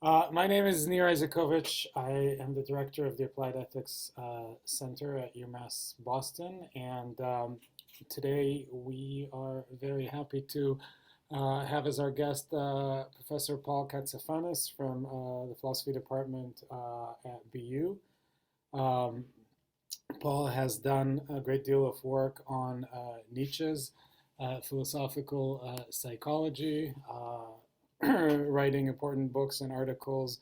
My name is Nir Isakovich. I am the director of the Applied Ethics Center at UMass Boston, and today we are very happy to have as our guest Professor Paul Katsafanes from the Philosophy Department at BU. Um, Paul has done a great deal of work on Nietzsche's philosophical psychology, writing important books and articles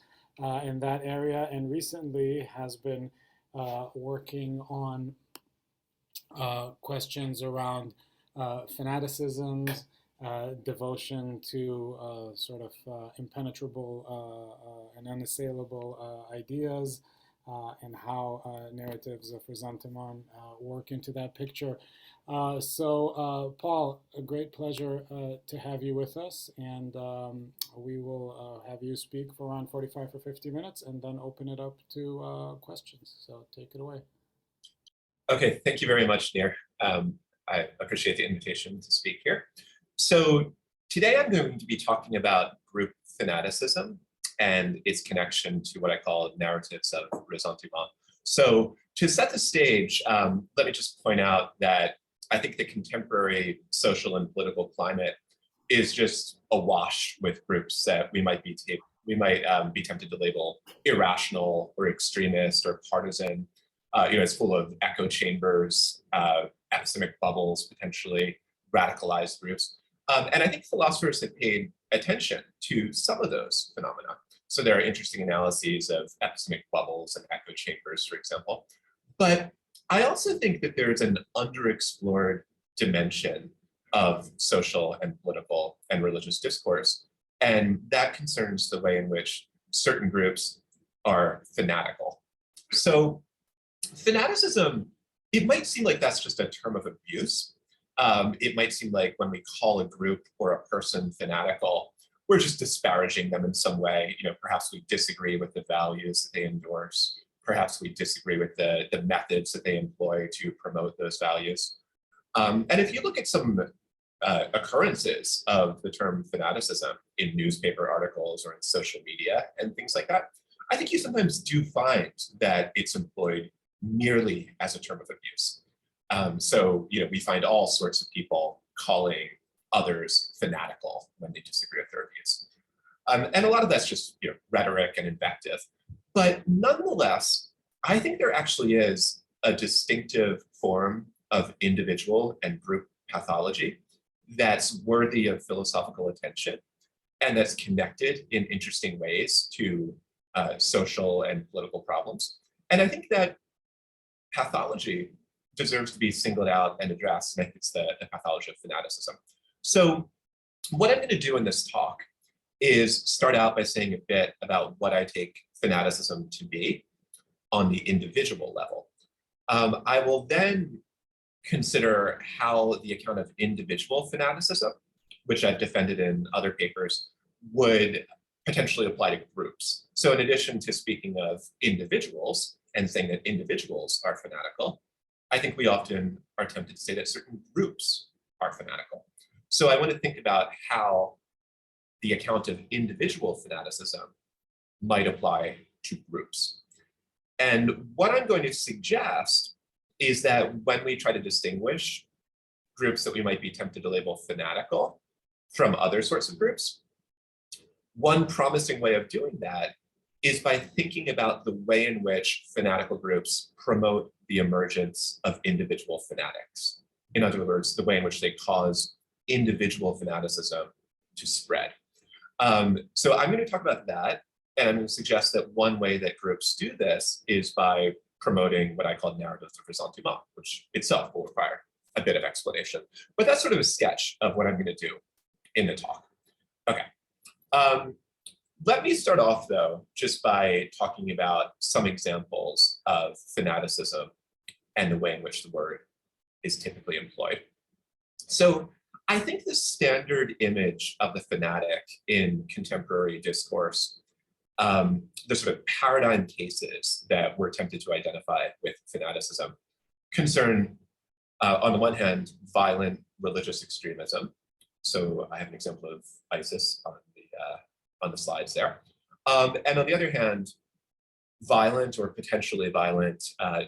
in that area, and recently has been working on questions around fanaticisms, devotion to impenetrable and unassailable ideas, and how narratives of resentment work into that picture. Paul, a great pleasure to have you with us, and we will have you speak for around 45 or 50 minutes and then open it up to questions. So take it away. Okay, thank you very much, Nir. I appreciate the invitation to speak here. So today I'm going to be talking about group fanaticism and its connection to what I call narratives of resentment. So to set the stage, let me just point out that I think the contemporary social and political climate is just awash with groups that we might be tempted to label irrational or extremist or partisan. It's full of echo chambers, epistemic bubbles, potentially radicalized groups. And I think philosophers have paid attention to some of those phenomena. So there are interesting analyses of epistemic bubbles and echo chambers, for example. But I also think that there's an underexplored dimension of social and political and religious discourse. And that concerns the way in which certain groups are fanatical. So fanaticism, it might seem like that's just a term of abuse. It might seem like when we call a group or a person fanatical, we're just disparaging them in some way. Perhaps we disagree with the values that they endorse. Perhaps we disagree with the methods that they employ to promote those values. And if you look at some occurrences of the term fanaticism in newspaper articles or in social media and things like that, I think you sometimes do find that it's employed merely as a term of abuse. We find all sorts of people calling others fanatical when they disagree with their views. And a lot of that's just rhetoric and invective. But nonetheless, I think there actually is a distinctive form of individual and group pathology that's worthy of philosophical attention and that's connected in interesting ways to social and political problems. And I think that pathology deserves to be singled out and addressed, and I think it's the pathology of fanaticism. So what I'm going to do in this talk is start out by saying a bit about what I take fanaticism to be on the individual level. I will then consider how the account of individual fanaticism, which I've defended in other papers, would potentially apply to groups. So in addition to speaking of individuals and saying that individuals are fanatical, I think we often are tempted to say that certain groups are fanatical. So I want to think about how the account of individual fanaticism might apply to groups. And what I'm going to suggest is that when we try to distinguish groups that we might be tempted to label fanatical from other sorts of groups, one promising way of doing that is by thinking about the way in which fanatical groups promote the emergence of individual fanatics. In other words, the way in which they cause individual fanaticism to spread. So I'm going to talk about that, and I'm going to suggest that one way that groups do this is by promoting what I call narratives of resentment, which itself will require a bit of explanation. But that's sort of a sketch of what I'm going to do in the talk. Okay. Let me start off, though, just by talking about some examples of fanaticism and the way in which the word is typically employed. So I think the standard image of the fanatic in contemporary discourse, the sort of paradigm cases that we're tempted to identify with fanaticism, concern, on the one hand, violent religious extremism. So I have an example of ISIS on the slides there. And on the other hand, violent or potentially violent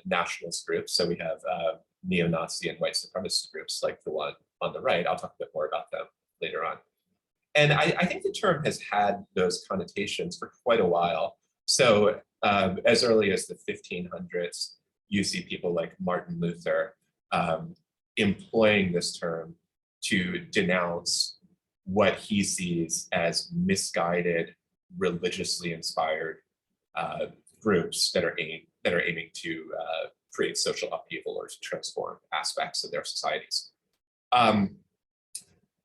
nationalist groups. So we have neo-Nazi and white supremacist groups like the one on the right. I'll talk a bit more about them later on. And I think the term has had those connotations for quite a while. So as early as the 1500s, you see people like Martin Luther employing this term to denounce what he sees as misguided, religiously inspired groups that are aiming to create social upheaval or to transform aspects of their societies.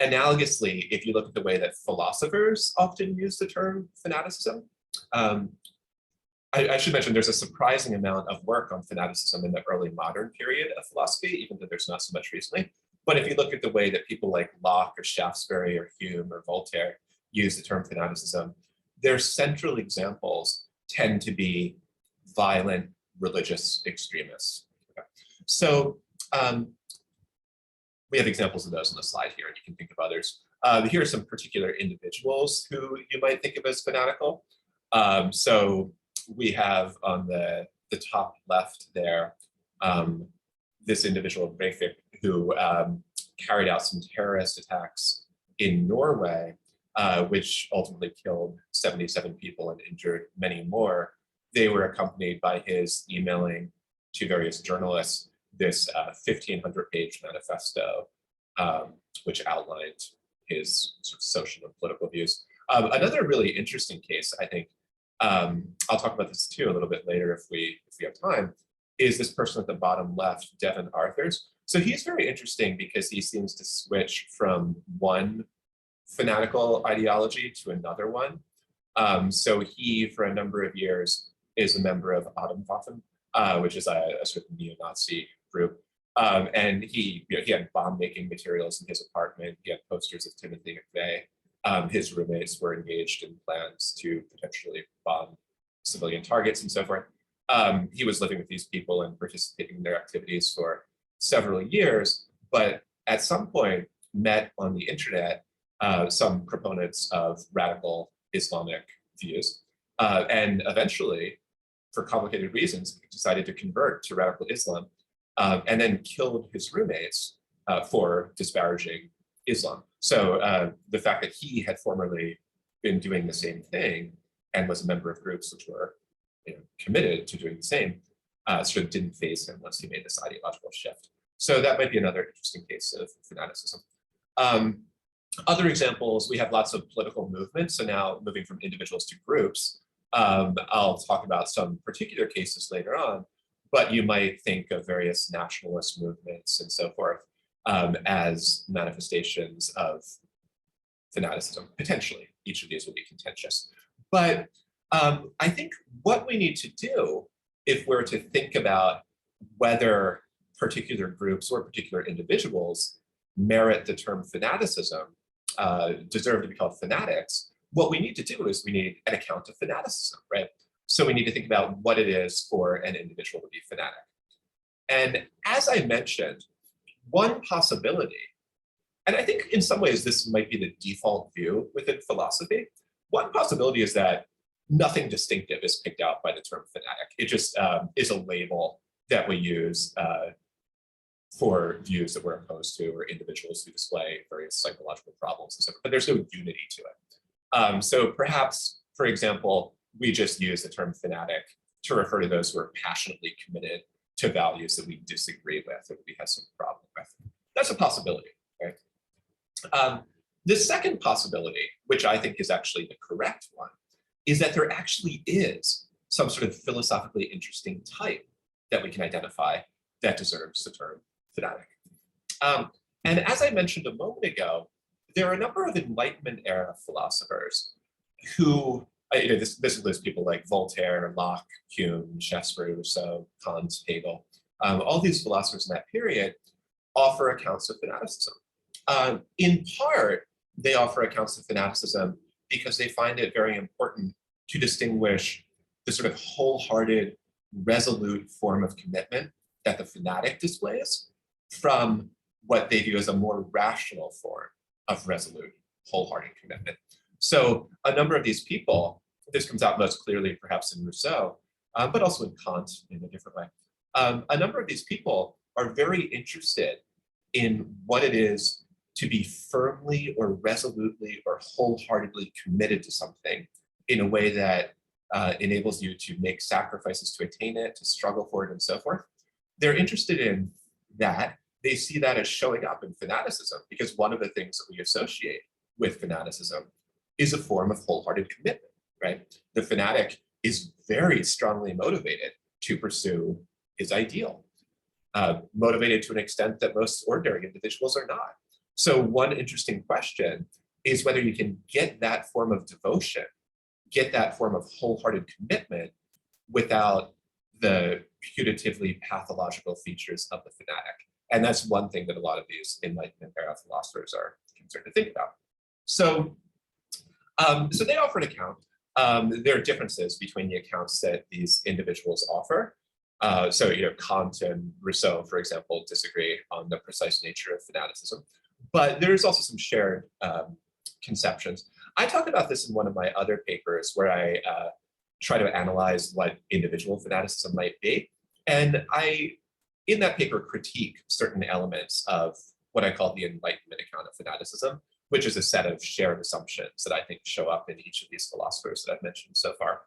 Analogously, if you look at the way that philosophers often use the term fanaticism, I should mention there's a surprising amount of work on fanaticism in the early modern period of philosophy, even though there's not so much recently. But if you look at the way that people like Locke or Shaftesbury or Hume or Voltaire use the term fanaticism, their central examples tend to be violent religious extremists. Okay. So we have examples of those on the slide here, and you can think of others. Here are some particular individuals who you might think of as fanatical. So we have on the top left there, this individual, Breivik, who carried out some terrorist attacks in Norway, which ultimately killed 77 people and injured many more. They were accompanied by his emailing to various journalists this 1,500-page manifesto, which outlined his sort of social and political views. Another really interesting case, I think, I'll talk about this too a little bit later if we have time, is this person at the bottom left, Devon Arthurs. So he's very interesting because he seems to switch from one fanatical ideology to another one. So he, for a number of years, is a member of Atomwaffen, which is a sort of neo-Nazi group. And he had bomb-making materials in his apartment. He had posters of Timothy McVeigh. His roommates were engaged in plans to potentially bomb civilian targets and so forth. He was living with these people and participating in their activities for several years, but at some point met on the internet some proponents of radical Islamic views, and eventually, for complicated reasons, decided to convert to radical Islam, and then killed his roommates for disparaging Islam. So the fact that he had formerly been doing the same thing and was a member of groups which were committed to doing the same sort of didn't faze him once he made this ideological shift. So that might be another interesting case of fanaticism. Other examples, we have lots of political movements. So now moving from individuals to groups, I'll talk about some particular cases later on, but you might think of various nationalist movements and so forth as manifestations of fanaticism. Potentially, each of these will be contentious. But I think what we need to do, if we're to think about whether particular groups or particular individuals merit the term fanaticism, deserve to be called fanatics, what we need to do is we need an account of fanaticism, right? So we need to think about what it is for an individual to be fanatic. And as I mentioned, one possibility, and I think in some ways this might be the default view within philosophy, one possibility is that nothing distinctive is picked out by the term fanatic. It just is a label that we use for views that we're opposed to or individuals who display various psychological problems and so forth, but there's no unity to it. So perhaps, for example, we just use the term fanatic to refer to those who are passionately committed to values that we disagree with or that we have some problem with. That's a possibility, right? The second possibility, which I think is actually the correct one, is that there actually is some sort of philosophically interesting type that we can identify that deserves the term fanatic. And as I mentioned a moment ago, there are a number of Enlightenment era philosophers who, this includes people like Voltaire, Locke, Hume, Shaftesbury, Rousseau, Kant, Hegel. All these philosophers in that period offer accounts of fanaticism. In part, they offer accounts of fanaticism because they find it very important to distinguish the sort of wholehearted, resolute form of commitment that the fanatic displays from what they view as a more rational form of resolute, wholehearted commitment. So a number of these people This comes out most clearly perhaps in Rousseau, but also in Kant in a different way. A number of these people are very interested in what it is to be firmly or resolutely or wholeheartedly committed to something in a way that enables you to make sacrifices to attain it, to struggle for it, and so forth. They're interested in that. They see that as showing up in fanaticism, because one of the things that we associate with fanaticism is a form of wholehearted commitment, right? The fanatic is very strongly motivated to pursue his ideal, motivated to an extent that most ordinary individuals are not. So one interesting question is whether you can get that form of devotion, get that form of wholehearted commitment without the putatively pathological features of the fanatic. And that's one thing that a lot of these Enlightenment era philosophers are concerned to think about. So, so they offer an account. There are differences between the accounts that these individuals offer. So, Kant and Rousseau, for example, disagree on the precise nature of fanaticism. But there's also some shared conceptions. I talk about this in one of my other papers where I try to analyze what individual fanaticism might be. And I, in that paper, critique certain elements of what I call the Enlightenment account of fanaticism, which is a set of shared assumptions that I think show up in each of these philosophers that I've mentioned so far.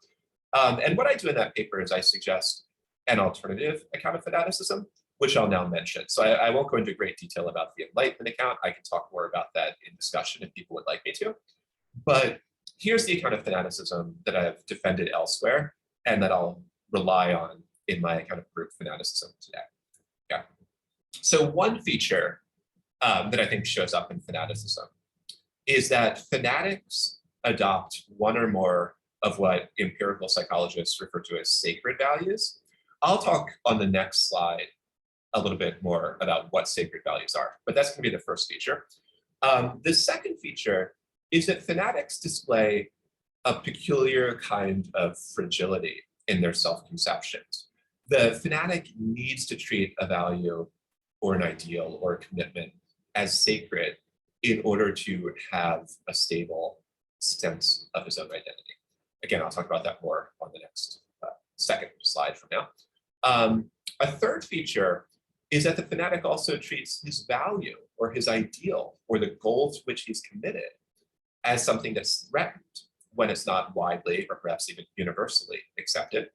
And what I do in that paper is I suggest an alternative account of fanaticism, which I'll now mention. So I won't go into great detail about the Enlightenment account. I can talk more about that in discussion if people would like me to. But here's the account of fanaticism that I've defended elsewhere and that I'll rely on in my account of group fanaticism today. Yeah. So one feature that I think shows up in fanaticism is that fanatics adopt one or more of what empirical psychologists refer to as sacred values. I'll talk on the next slide a little bit more about what sacred values are, but that's going to be the first feature. The second feature is that fanatics display a peculiar kind of fragility in their self-conceptions. The fanatic needs to treat a value or an ideal or a commitment as sacred in order to have a stable sense of his own identity. Again, I'll talk about that more on the next second slide from now. A third feature is that the fanatic also treats his value or his ideal or the goal to which he's committed as something that's threatened when it's not widely or perhaps even universally accepted.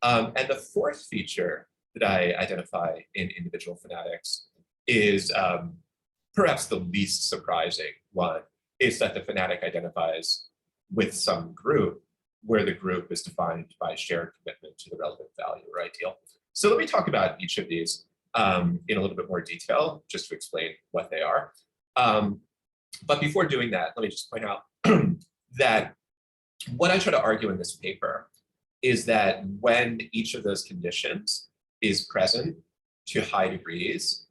And the fourth feature that I identify in individual fanatics is perhaps the least surprising one, is that the fanatic identifies with some group where the group is defined by shared commitment to the relevant value or ideal. So let me talk about each of these in a little bit more detail, just to explain what they are. But before doing that, let me just point out that what I try to argue in this paper is that when each of those conditions is present to high degrees,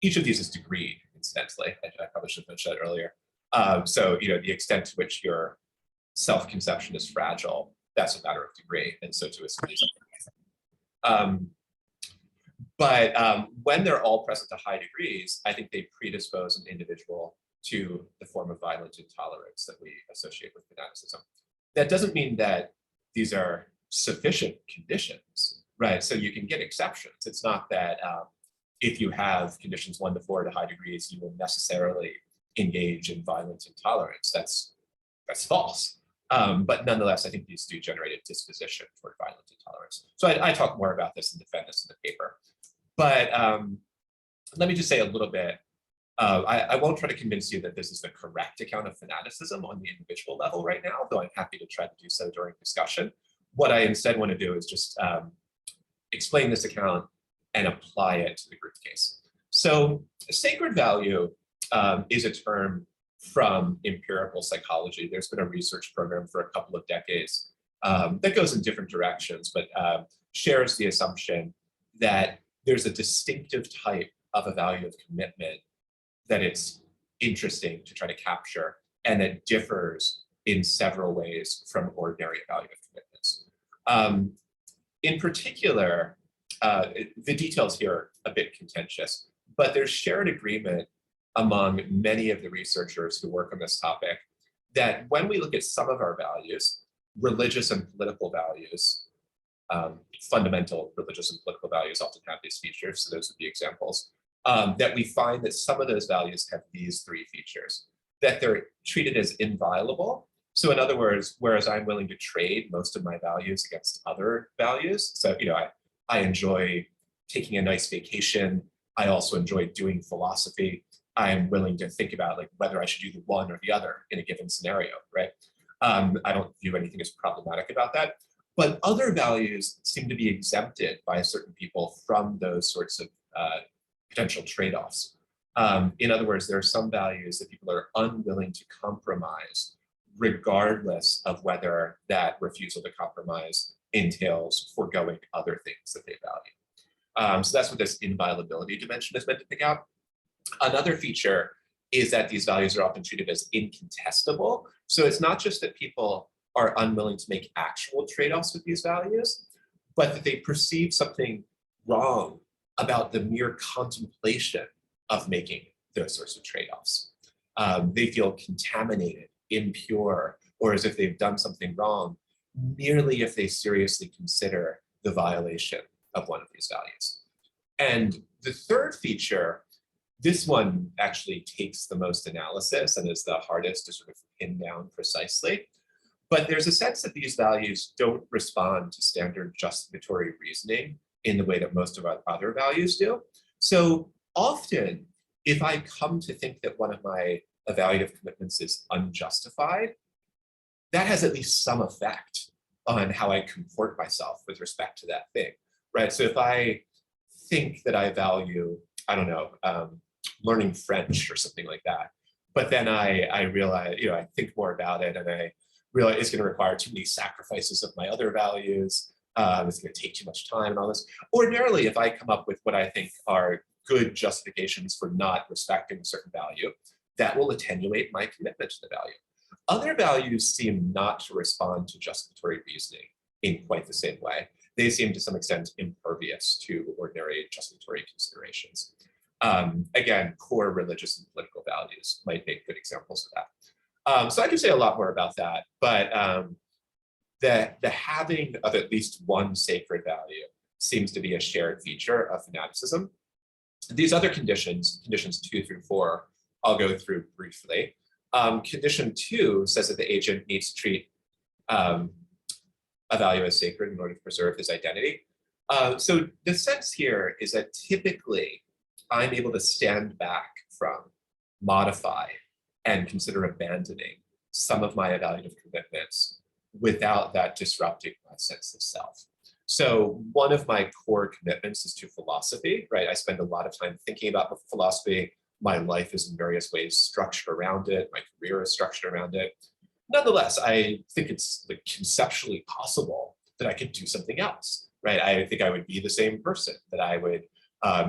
each of these is degreed, incidentally. I probably should have mentioned that earlier. So, the extent to which your self-conception is fragile, that's a matter of degree, and so too is but when they're all present to high degrees, I think they predispose an individual to the form of violent intolerance that we associate with fanaticism. That doesn't mean that these are sufficient conditions, right? So you can get exceptions. It's not that if you have conditions 1 to 4 to high degrees, you will necessarily engage in violent intolerance. That's false. But nonetheless, I think these do generate a disposition toward violent intolerance. So I talk more about this and defend this in the paper. But let me just say a little bit. I won't try to convince you that this is the correct account of fanaticism on the individual level right now, though I'm happy to try to do so during discussion. What I instead want to do is just explain this account and apply it to the group case. So sacred value is a term from empirical psychology. There's been a research program for a couple of decades that goes in different directions, but shares the assumption that there's a distinctive type of a value of commitment that it's interesting to try to capture, and that differs in several ways from ordinary value of commitments. In particular, the details here are a bit contentious, but there's shared agreement among many of the researchers who work on this topic that when we look at some of our values, religious and political values, fundamental religious and political values often have these features, so those would be examples, that we find that some of those values have these three features, that they're treated as inviolable. So in other words, whereas I'm willing to trade most of my values against other values, so I enjoy taking a nice vacation, I also enjoy doing philosophy, I'm willing to think about like whether I should do the one or the other in a given scenario, right? I don't view anything as problematic about that. But other values seem to be exempted by certain people from those sorts of potential trade-offs. In other words, there are some values that people are unwilling to compromise, regardless of whether that refusal to compromise entails foregoing other things that they value. So that's what this inviolability dimension is meant to pick out. Another feature is that these values are often treated as incontestable. So it's not just that people are unwilling to make actual trade-offs with these values, but that they perceive something wrong about the mere contemplation of making those sorts of trade-offs. They feel contaminated, impure, or as if they've done something wrong, merely if they seriously consider the violation of one of these values. And the third feature, this one actually takes the most analysis and is the hardest to sort of pin down precisely. But there's a sense that these values don't respond to standard justificatory reasoning in the way that most of our other values do. So often, if I come to think that one of my evaluative commitments is unjustified, that has at least some effect on how I comport myself with respect to that thing, right? So if I think that I value, I don't know, learning French or something like that, but then I realize, I think more about it and I realize it's going to require too many sacrifices of my other values. It's going to take too much time and all this. Ordinarily, if I come up with what I think are good justifications for not respecting a certain value, that will attenuate my commitment to the value. Other values seem not to respond to justificatory reasoning in quite the same way. They seem to some extent impervious to ordinary justificatory considerations. Again, core religious and political values might make good examples of that. So I can say a lot more about that, but the having of at least one sacred value seems to be a shared feature of fanaticism. These other conditions 2 through 4, I'll go through briefly. Condition 2 says that the agent needs to treat a value as sacred in order to preserve his identity. So the sense here is that typically I'm able to stand back from, modify, and consider abandoning some of my evaluative commitments without that disrupting my sense of self. So one of my core commitments is to philosophy, right? I spend a lot of time thinking about philosophy. My life is in various ways structured around it. My career is structured around it. Nonetheless, I think it's like conceptually possible that I could do something else, right? I think I would be the same person, that I would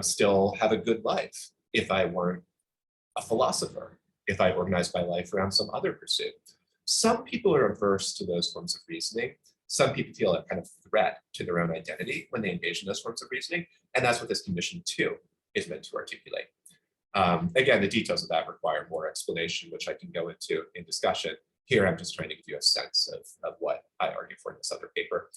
still have a good life if I weren't a philosopher, if I organized my life around some other pursuit. Some people are averse to those forms of reasoning. Some people feel a kind of threat to their own identity when they engage in those forms of reasoning. And that's what this condition 2 is meant to articulate. Again, the details of that require more explanation, which I can go into in discussion. Here, I'm just trying to give you a sense of what I argue for in this other paper.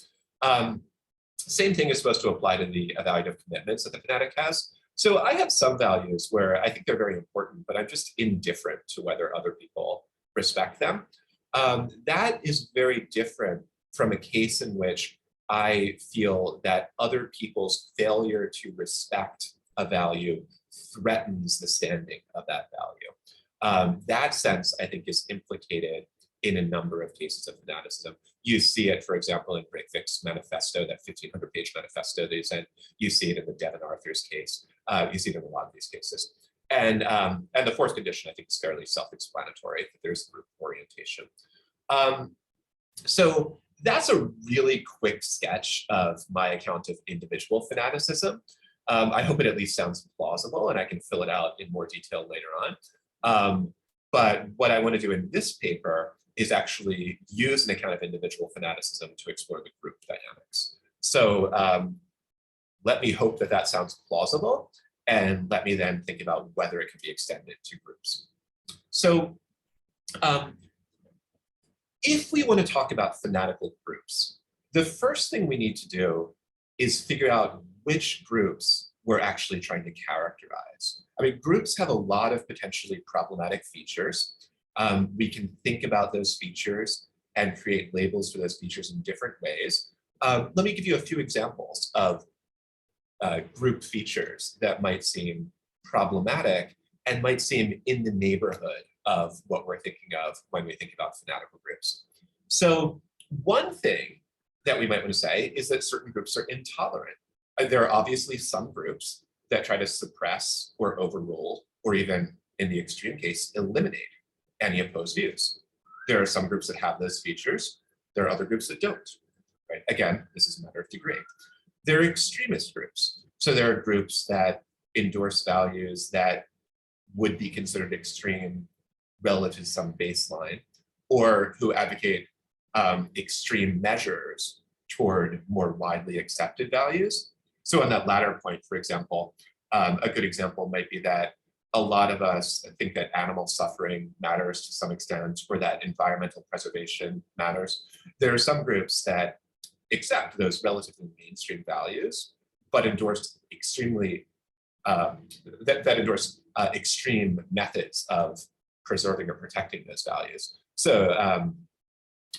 Same thing is supposed to apply to the evaluative commitments that the fanatic has. So I have some values where I think they're very important, but I'm just indifferent to whether other people respect them. That is very different from a case in which I feel that other people's failure to respect a value threatens the standing of that value. That sense, I think, is implicated in a number of cases of fanaticism. You see it, for example, in Breivik's manifesto, that 1,500-page manifesto they sent. You see it in the Devon Arthur's case. You see it in a lot of these cases. And the fourth condition, I think, is fairly self-explanatory, that there's group orientation. So that's a really quick sketch of my account of individual fanaticism. I hope it at least sounds plausible, and I can fill it out in more detail later on. But what I want to do in this paper is actually use an account of individual fanaticism to explore the group dynamics. So let me hope that that sounds plausible, and let me then think about whether it can be extended to groups. So if we want to talk about fanatical groups, the first thing we need to do is figure out which groups we're actually trying to characterize. I mean, groups have a lot of potentially problematic features. We can think about those features and create labels for those features in different ways. Let me give you a few examples of group features that might seem problematic and might seem in the neighborhood of what we're thinking of when we think about fanatical groups. So one thing that we might want to say is that certain groups are intolerant. There are obviously some groups that try to suppress or overrule, or even in the extreme case, eliminate any opposed views. There are some groups that have those features. There are other groups that don't. Right? Again, this is a matter of degree. There are extremist groups. So there are groups that endorse values that would be considered extreme relative to some baseline, or who advocate extreme measures toward more widely accepted values. So on that latter point, for example, a good example might be that a lot of us think that animal suffering matters to some extent, or that environmental preservation matters. There are some groups that accept those relatively mainstream values, but endorse extremely endorse extreme methods of preserving or protecting those values. So,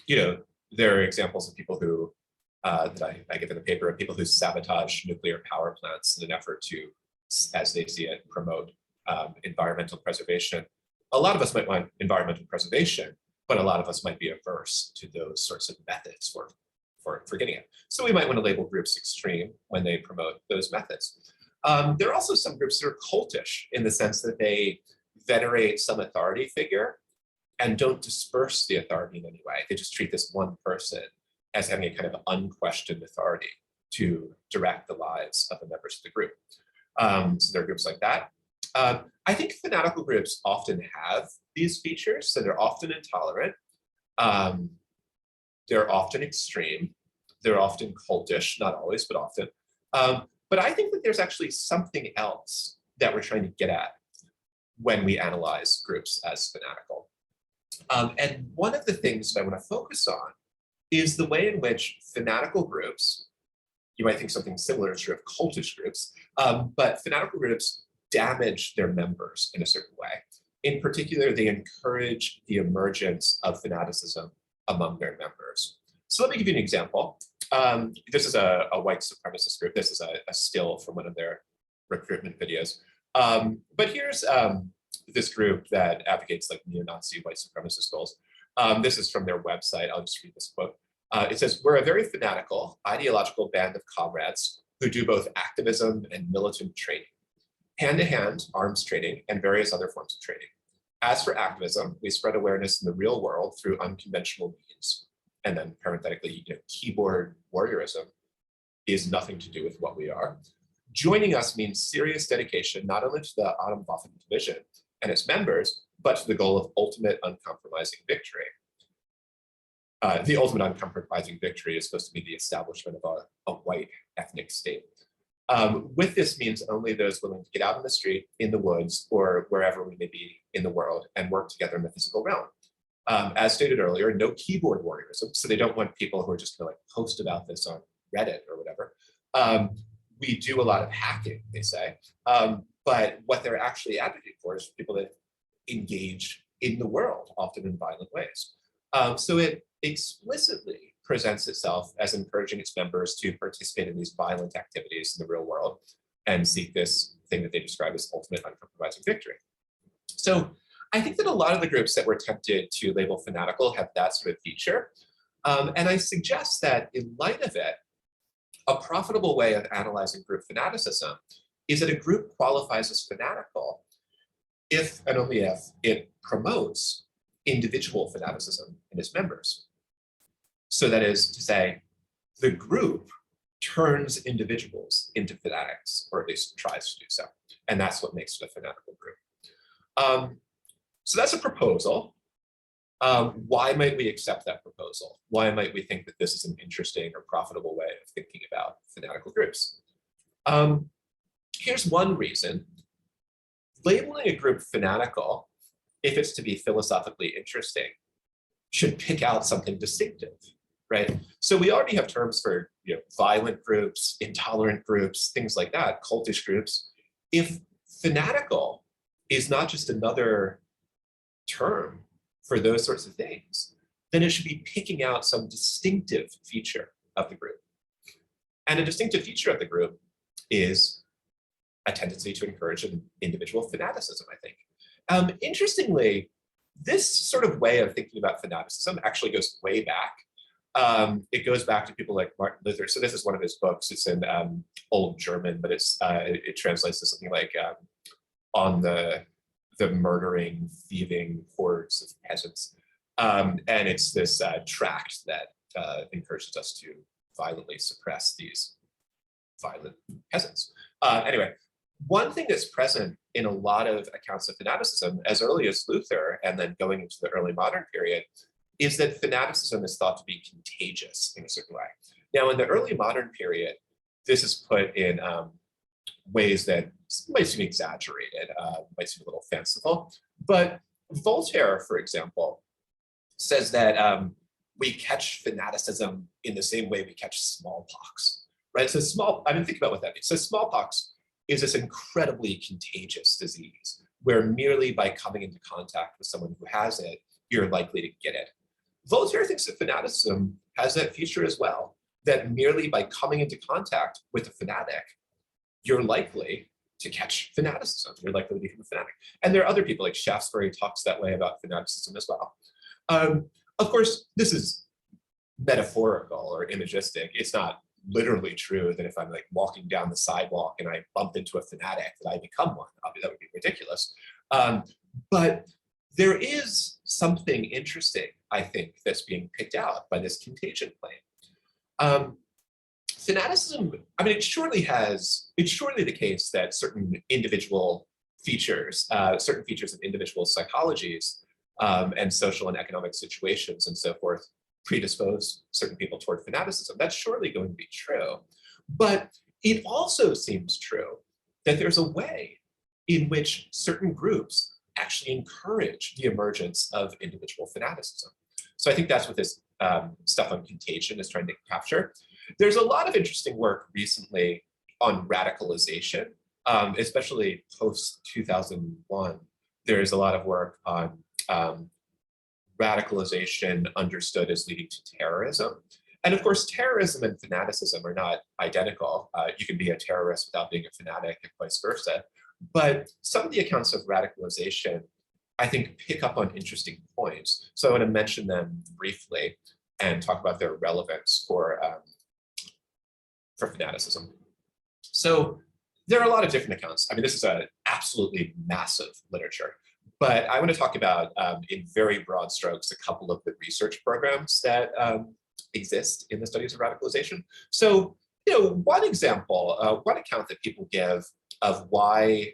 you know, there are examples of people who that I give in the paper, of people who sabotage nuclear power plants in an effort to, as they see it, promote environmental preservation. A lot of us might want environmental preservation, but a lot of us might be averse to those sorts of methods for getting it. So we might want to label groups extreme when they promote those methods. There are also some groups that are cultish in the sense that they venerate some authority figure and don't disperse the authority in any way. They just treat this one person as having a kind of unquestioned authority to direct the lives of the members of the group. So there are groups like that. I think fanatical groups often have these features, so they're often intolerant, they're often extreme, they're often cultish, not always, but often. But I think that there's actually something else that we're trying to get at when we analyze groups as fanatical. And one of the things that I want to focus on is the way in which fanatical groups, you might think something similar to sort of cultish groups, but fanatical groups damage their members in a certain way. In particular, they encourage the emergence of fanaticism among their members. So let me give you an example. This is a white supremacist group. This is a still from one of their recruitment videos. But here's this group that advocates like neo-Nazi white supremacist goals. This is from their website. I'll just read this quote. It says, "We're a very fanatical, ideological band of comrades who do both activism and militant training, hand-to-hand arms training and various other forms of training. As for activism, we spread awareness in the real world through unconventional means." And then parenthetically, keyboard warriorism is nothing to do with what we are. "Joining us means serious dedication, not only to the Atomwaffen Division and its members, but to the goal of ultimate uncompromising victory." The ultimate uncompromising victory is supposed to be the establishment of a white ethnic state. With this means only those willing to get out in the street, in the woods, or wherever we may be in the world and work together in the physical realm. As stated earlier, no keyboard warriorism, so they don't want people who are just going to like post about this on Reddit or whatever. We do a lot of hacking, they say, but what they're actually advocating for is people that engage in the world, often in violent ways. So it explicitly presents itself as encouraging its members to participate in these violent activities in the real world and seek this thing that they describe as ultimate uncompromising victory. So I think that a lot of the groups that we're tempted to label fanatical have that sort of feature. And I suggest that in light of it, a profitable way of analyzing group fanaticism is that a group qualifies as fanatical if and only if it promotes individual fanaticism in its members. So that is to say, the group turns individuals into fanatics, or at least tries to do so. And that's what makes it a fanatical group. So that's a proposal. Why might we accept that proposal? Why might we think that this is an interesting or profitable way of thinking about fanatical groups? Here's one reason. Labeling a group fanatical, if it's to be philosophically interesting, should pick out something distinctive, right? So we already have terms for violent groups, intolerant groups, things like that, cultish groups. If fanatical is not just another term for those sorts of things, then it should be picking out some distinctive feature of the group. And a distinctive feature of the group is a tendency to encourage an individual fanaticism, I think. Interestingly, this sort of way of thinking about fanaticism actually goes way back. It goes back to people like Martin Luther. So this is one of his books. It's in Old German, but it translates to something like on the murdering, thieving hordes of peasants. And it's this tract that encourages us to violently suppress these violent peasants. Anyway, one thing that's present in a lot of accounts of fanaticism, as early as Luther and then going into the early modern period, is that fanaticism is thought to be contagious in a certain way. Now, in the early modern period, this is put in ways that might seem exaggerated, might seem a little fanciful. But Voltaire, for example, says that we catch fanaticism in the same way we catch smallpox, right? So think about what that means. So smallpox is this incredibly contagious disease where merely by coming into contact with someone who has it, you're likely to get it. Voltaire thinks that fanaticism has that feature as well, that merely by coming into contact with a fanatic, you're likely to catch fanaticism. You're likely to become a fanatic. And there are other people, like Shaftesbury talks that way about fanaticism as well. Of course, this is metaphorical or imagistic. It's not literally true that if I'm like walking down the sidewalk and I bump into a fanatic that I become one. That would be ridiculous. But there is something interesting, I think, that's being picked out by this contagion claim. Fanaticism, I mean, it's surely the case that certain individual features, certain features of individual psychologies and social and economic situations and so forth predispose certain people toward fanaticism. That's surely going to be true. But it also seems true that there's a way in which certain groups actually encourage the emergence of individual fanaticism. So I think that's what this stuff on contagion is trying to capture. There's a lot of interesting work recently on radicalization, especially post-2001. There's a lot of work on radicalization understood as leading to terrorism. And of course, terrorism and fanaticism are not identical. You can be a terrorist without being a fanatic and vice versa. But some of the accounts of radicalization, I think, pick up on interesting points. So I want to mention them briefly and talk about their relevance for fanaticism. So there are a lot of different accounts. I mean, this is an absolutely massive literature. But I want to talk about, in very broad strokes, a couple of the research programs that exist in the studies of radicalization. So, one example, one account that people give of why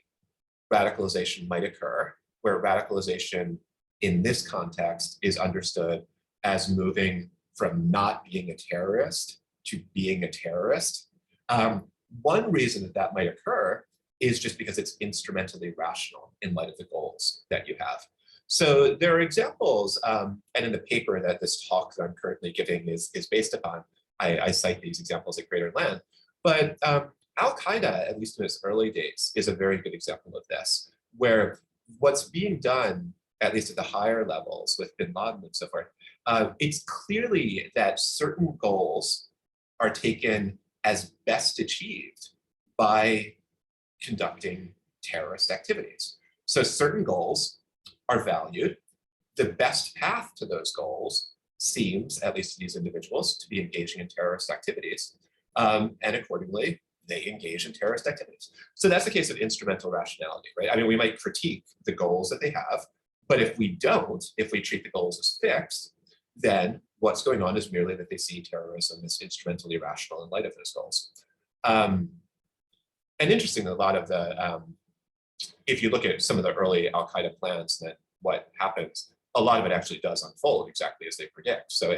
radicalization might occur, where radicalization in this context is understood as moving from not being a terrorist to being a terrorist. One reason that might occur is just because it's instrumentally rational in light of the goals that you have. So there are examples, and in the paper that this talk that I'm currently giving is based upon, I cite these examples at greater length. But AlQaeda, at least in its early days, is a very good example of this, where what's being done, at least at the higher levels with bin Laden and so forth, it's clearly that certain goals are taken as best achieved by conducting terrorist activities. So certain goals are valued. The best path to those goals seems, at least to these individuals, to be engaging in terrorist activities. And accordingly, they engage in terrorist activities. So that's the case of instrumental rationality, right? I mean, we might critique the goals that they have, but if we don't, if we treat the goals as fixed, then what's going on is merely that they see terrorism as instrumentally rational in light of those goals. And interesting, a lot of the, if you look at some of the early Al-Qaeda plans, that what happens, a lot of it actually does unfold exactly as they predict. So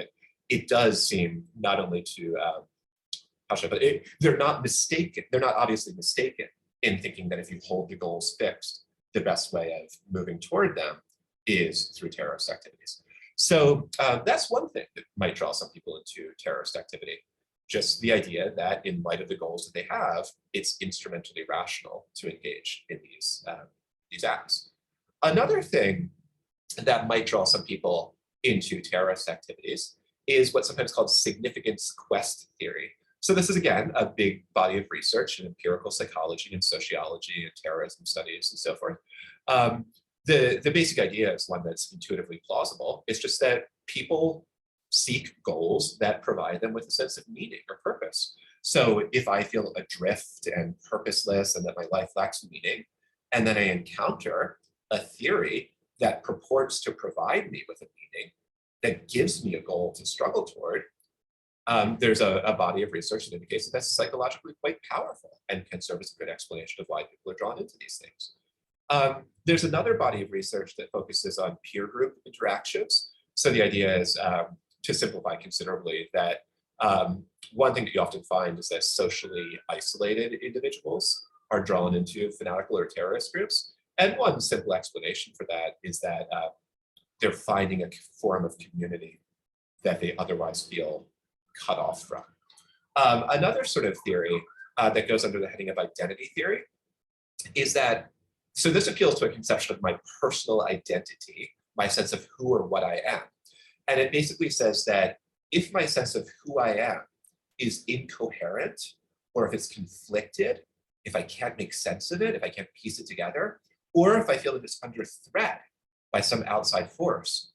it does seem not only to, how should I put it, they're not mistaken, they're not obviously mistaken in thinking that if you hold the goals fixed, the best way of moving toward them is through terrorist activities. So that's one thing that might draw some people into terrorist activity. Just the idea that in light of the goals that they have, it's instrumentally rational to engage in these acts. Another thing that might draw some people into terrorist activities is what's sometimes called significance quest theory. So this is, again, a big body of research in empirical psychology and sociology and terrorism studies and so forth. The basic idea is one that's intuitively plausible. It's just that people seek goals that provide them with a sense of meaning or purpose. So if I feel adrift and purposeless and that my life lacks meaning, and then I encounter a theory that purports to provide me with a meaning that gives me a goal to struggle toward, there's a body of research that indicates that that's psychologically quite powerful and can serve as a good explanation of why people are drawn into these things. There's another body of research that focuses on peer group interactions. So the idea is, to simplify considerably, that one thing that you often find is that socially isolated individuals are drawn into fanatical or terrorist groups. And one simple explanation for that is that they're finding a form of community that they otherwise feel cut off from. Another sort of theory that goes under the heading of identity theory is that, so this appeals to a conception of my personal identity, my sense of who or what I am. And it basically says that if my sense of who I am is incoherent, or if it's conflicted, if I can't make sense of it, if I can't piece it together, or if I feel that it's under threat by some outside force,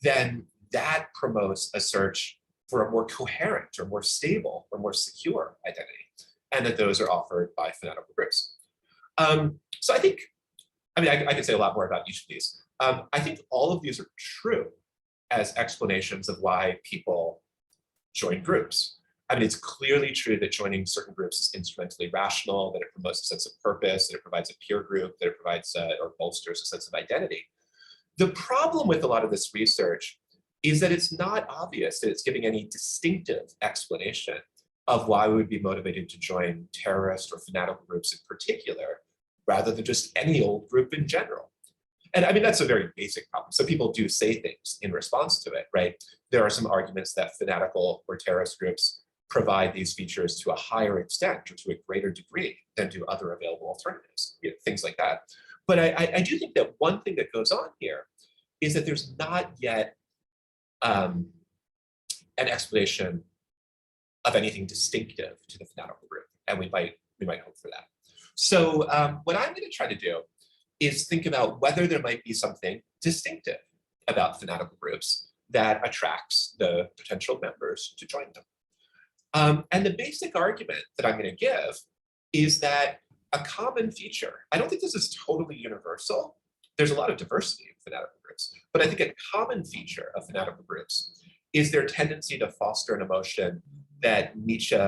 then that promotes a search for a more coherent or more stable or more secure identity, and that those are offered by fanatical groups. So I could say a lot more about each of these. I think all of these are true as explanations of why people join groups. I mean, it's clearly true that joining certain groups is instrumentally rational, that it promotes a sense of purpose, that it provides a peer group, that it provides or bolsters a sense of identity. The problem with a lot of this research is that it's not obvious that it's giving any distinctive explanation of why we would be motivated to join terrorist or fanatical groups in particular, rather than just any old group in general. And I mean, that's a very basic problem. So people do say things in response to it, right? There are some arguments that fanatical or terrorist groups provide these features to a higher extent or to a greater degree than do other available alternatives, things like that. But I do think that one thing that goes on here is that there's not yet an explanation of anything distinctive to the fanatical group, and we might hope for that. So what I'm going to try to do is think about whether there might be something distinctive about fanatical groups that attracts the potential members to join them. And the basic argument that I'm going to give is that a common feature, I don't think this is totally universal. There's a lot of diversity in fanatical groups, but I think a common feature of fanatical groups is their tendency to foster an emotion that Nietzsche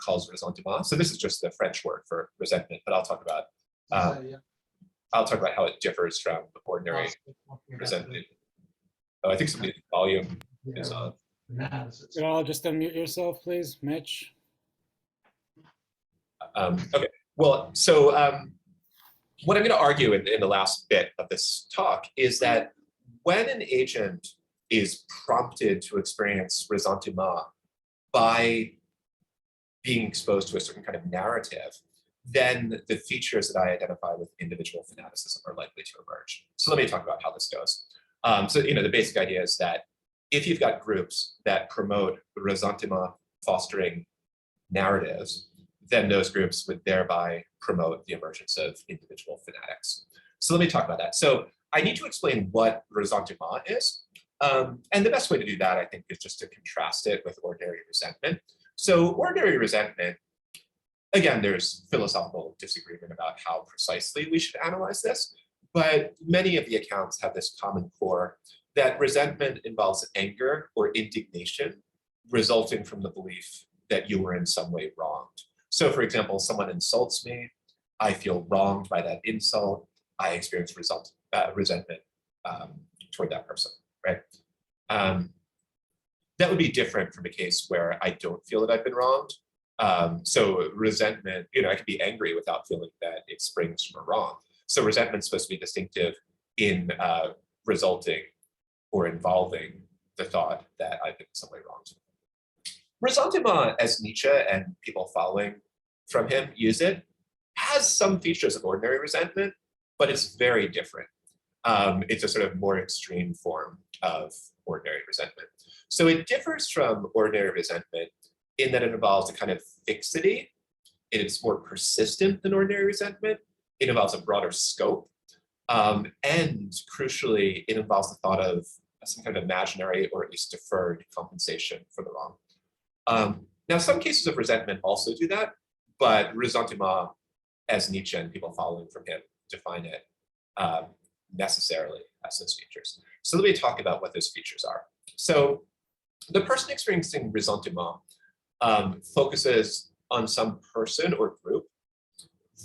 calls ressentiment. So this is just the French word for resentment, but I'll talk about how it differs from ordinary resentment. Oh, I think somebody's volume is on. You all just unmute yourself, please, Mitch. Okay, well, so what I'm going to argue in the last bit of this talk is that when an agent is prompted to experience ressentiment by being exposed to a certain kind of narrative, then the features that I identify with individual fanaticism are likely to emerge. So let me talk about how this goes. So the basic idea is that if you've got groups that promote ressentiment fostering narratives, then those groups would thereby promote the emergence of individual fanatics. So let me talk about that. So I need to explain what ressentiment is. And the best way to do that, I think, is just to contrast it with ordinary resentment. So ordinary resentment, again, there's philosophical disagreement about how precisely we should analyze this, but many of the accounts have this common core that resentment involves anger or indignation resulting from the belief that you were in some way wronged. So for example, someone insults me, I feel wronged by that insult, I experience resentment toward that person, right? That would be different from a case where I don't feel that I've been wronged. So resentment, I can be angry without feeling that it springs from a wrong. So resentment is supposed to be distinctive in resulting or involving the thought that I've been in some way wronged. Ressentiment, as Nietzsche and people following from him use it, has some features of ordinary resentment, but it's very different. It's a sort of more extreme form of ordinary resentment. So it differs from ordinary resentment in that it involves a kind of fixity. It's more persistent than ordinary resentment. It involves a broader scope. And crucially, it involves the thought of some kind of imaginary or at least deferred compensation for the wrong. Now, some cases of resentment also do that, but ressentiment, as Nietzsche and people following from him define it, necessarily has those features. So let me talk about what those features are. So the person experiencing ressentiment focuses on some person or group,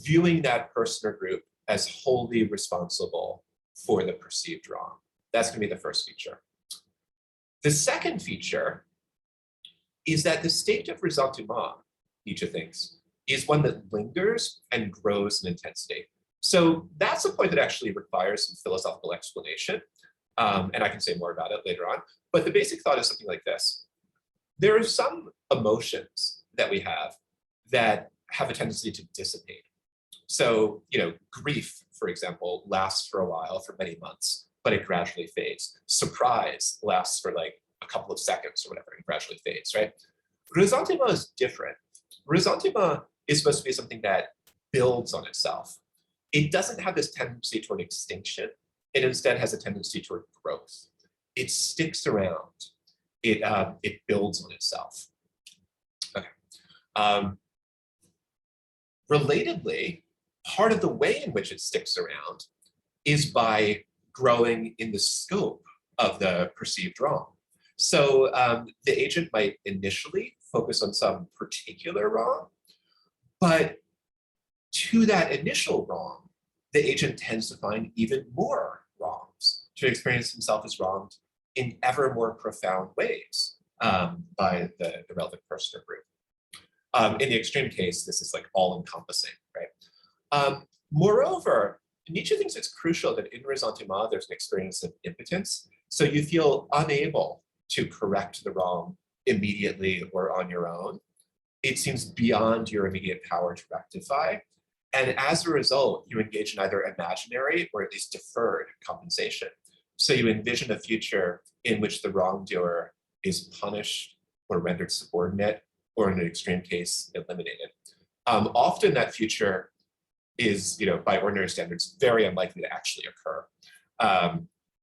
viewing that person or group as wholly responsible for the perceived wrong. That's going to be the first feature. The second feature is that the state of ressentiment, Nietzsche thinks, is one that lingers and grows in intensity. So that's a point that actually requires some philosophical explanation. And I can say more about it later on. But the basic thought is something like this. There are some emotions that we have that have a tendency to dissipate. So, grief, for example, lasts for a while, for many months, but it gradually fades. Surprise lasts for like a couple of seconds or whatever, and gradually fades, right? Ressentiment is different. Ressentiment is supposed to be something that builds on itself. It doesn't have this tendency toward extinction. It instead has a tendency toward growth. It sticks around. It builds on itself. Okay. Relatedly, part of the way in which it sticks around is by growing in the scope of the perceived wrong. So the agent might initially focus on some particular wrong, but to that initial wrong, the agent tends to find even more wrongs, to experience himself as wronged in ever more profound ways by the relevant person or group. In the extreme case, this is like all-encompassing, right? Moreover, Nietzsche thinks it's crucial that in ressentiment, there's an experience of impotence. So you feel unable to correct the wrong immediately or on your own. It seems beyond your immediate power to rectify. And as a result, you engage in either imaginary or at least deferred compensation. So you envision a future in which the wrongdoer is punished or rendered subordinate, or in an extreme case, eliminated. Often that future is, by ordinary standards, very unlikely to actually occur.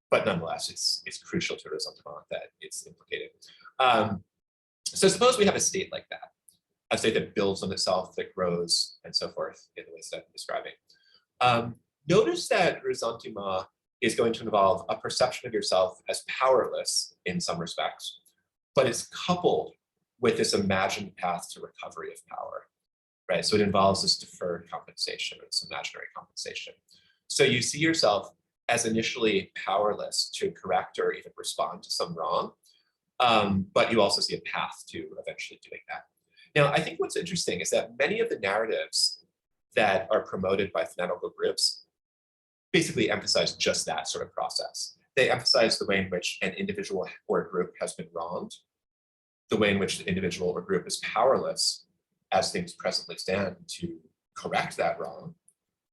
But nonetheless, it's crucial to ressentiment that it's implicated. So suppose we have a state like that, a state that builds on itself, that grows, and so forth in the ways that I'm describing. Notice that ressentiment is going to involve a perception of yourself as powerless in some respects, but it's coupled with this imagined path to recovery of power, right? So it involves this deferred compensation, or this imaginary compensation. So you see yourself as initially powerless to correct or even respond to some wrong, but you also see a path to eventually doing that. Now, I think what's interesting is that many of the narratives that are promoted by fanatical groups basically emphasize just that sort of process. They emphasize the way in which an individual or a group has been wronged, the way in which the individual or group is powerless as things presently stand to correct that wrong,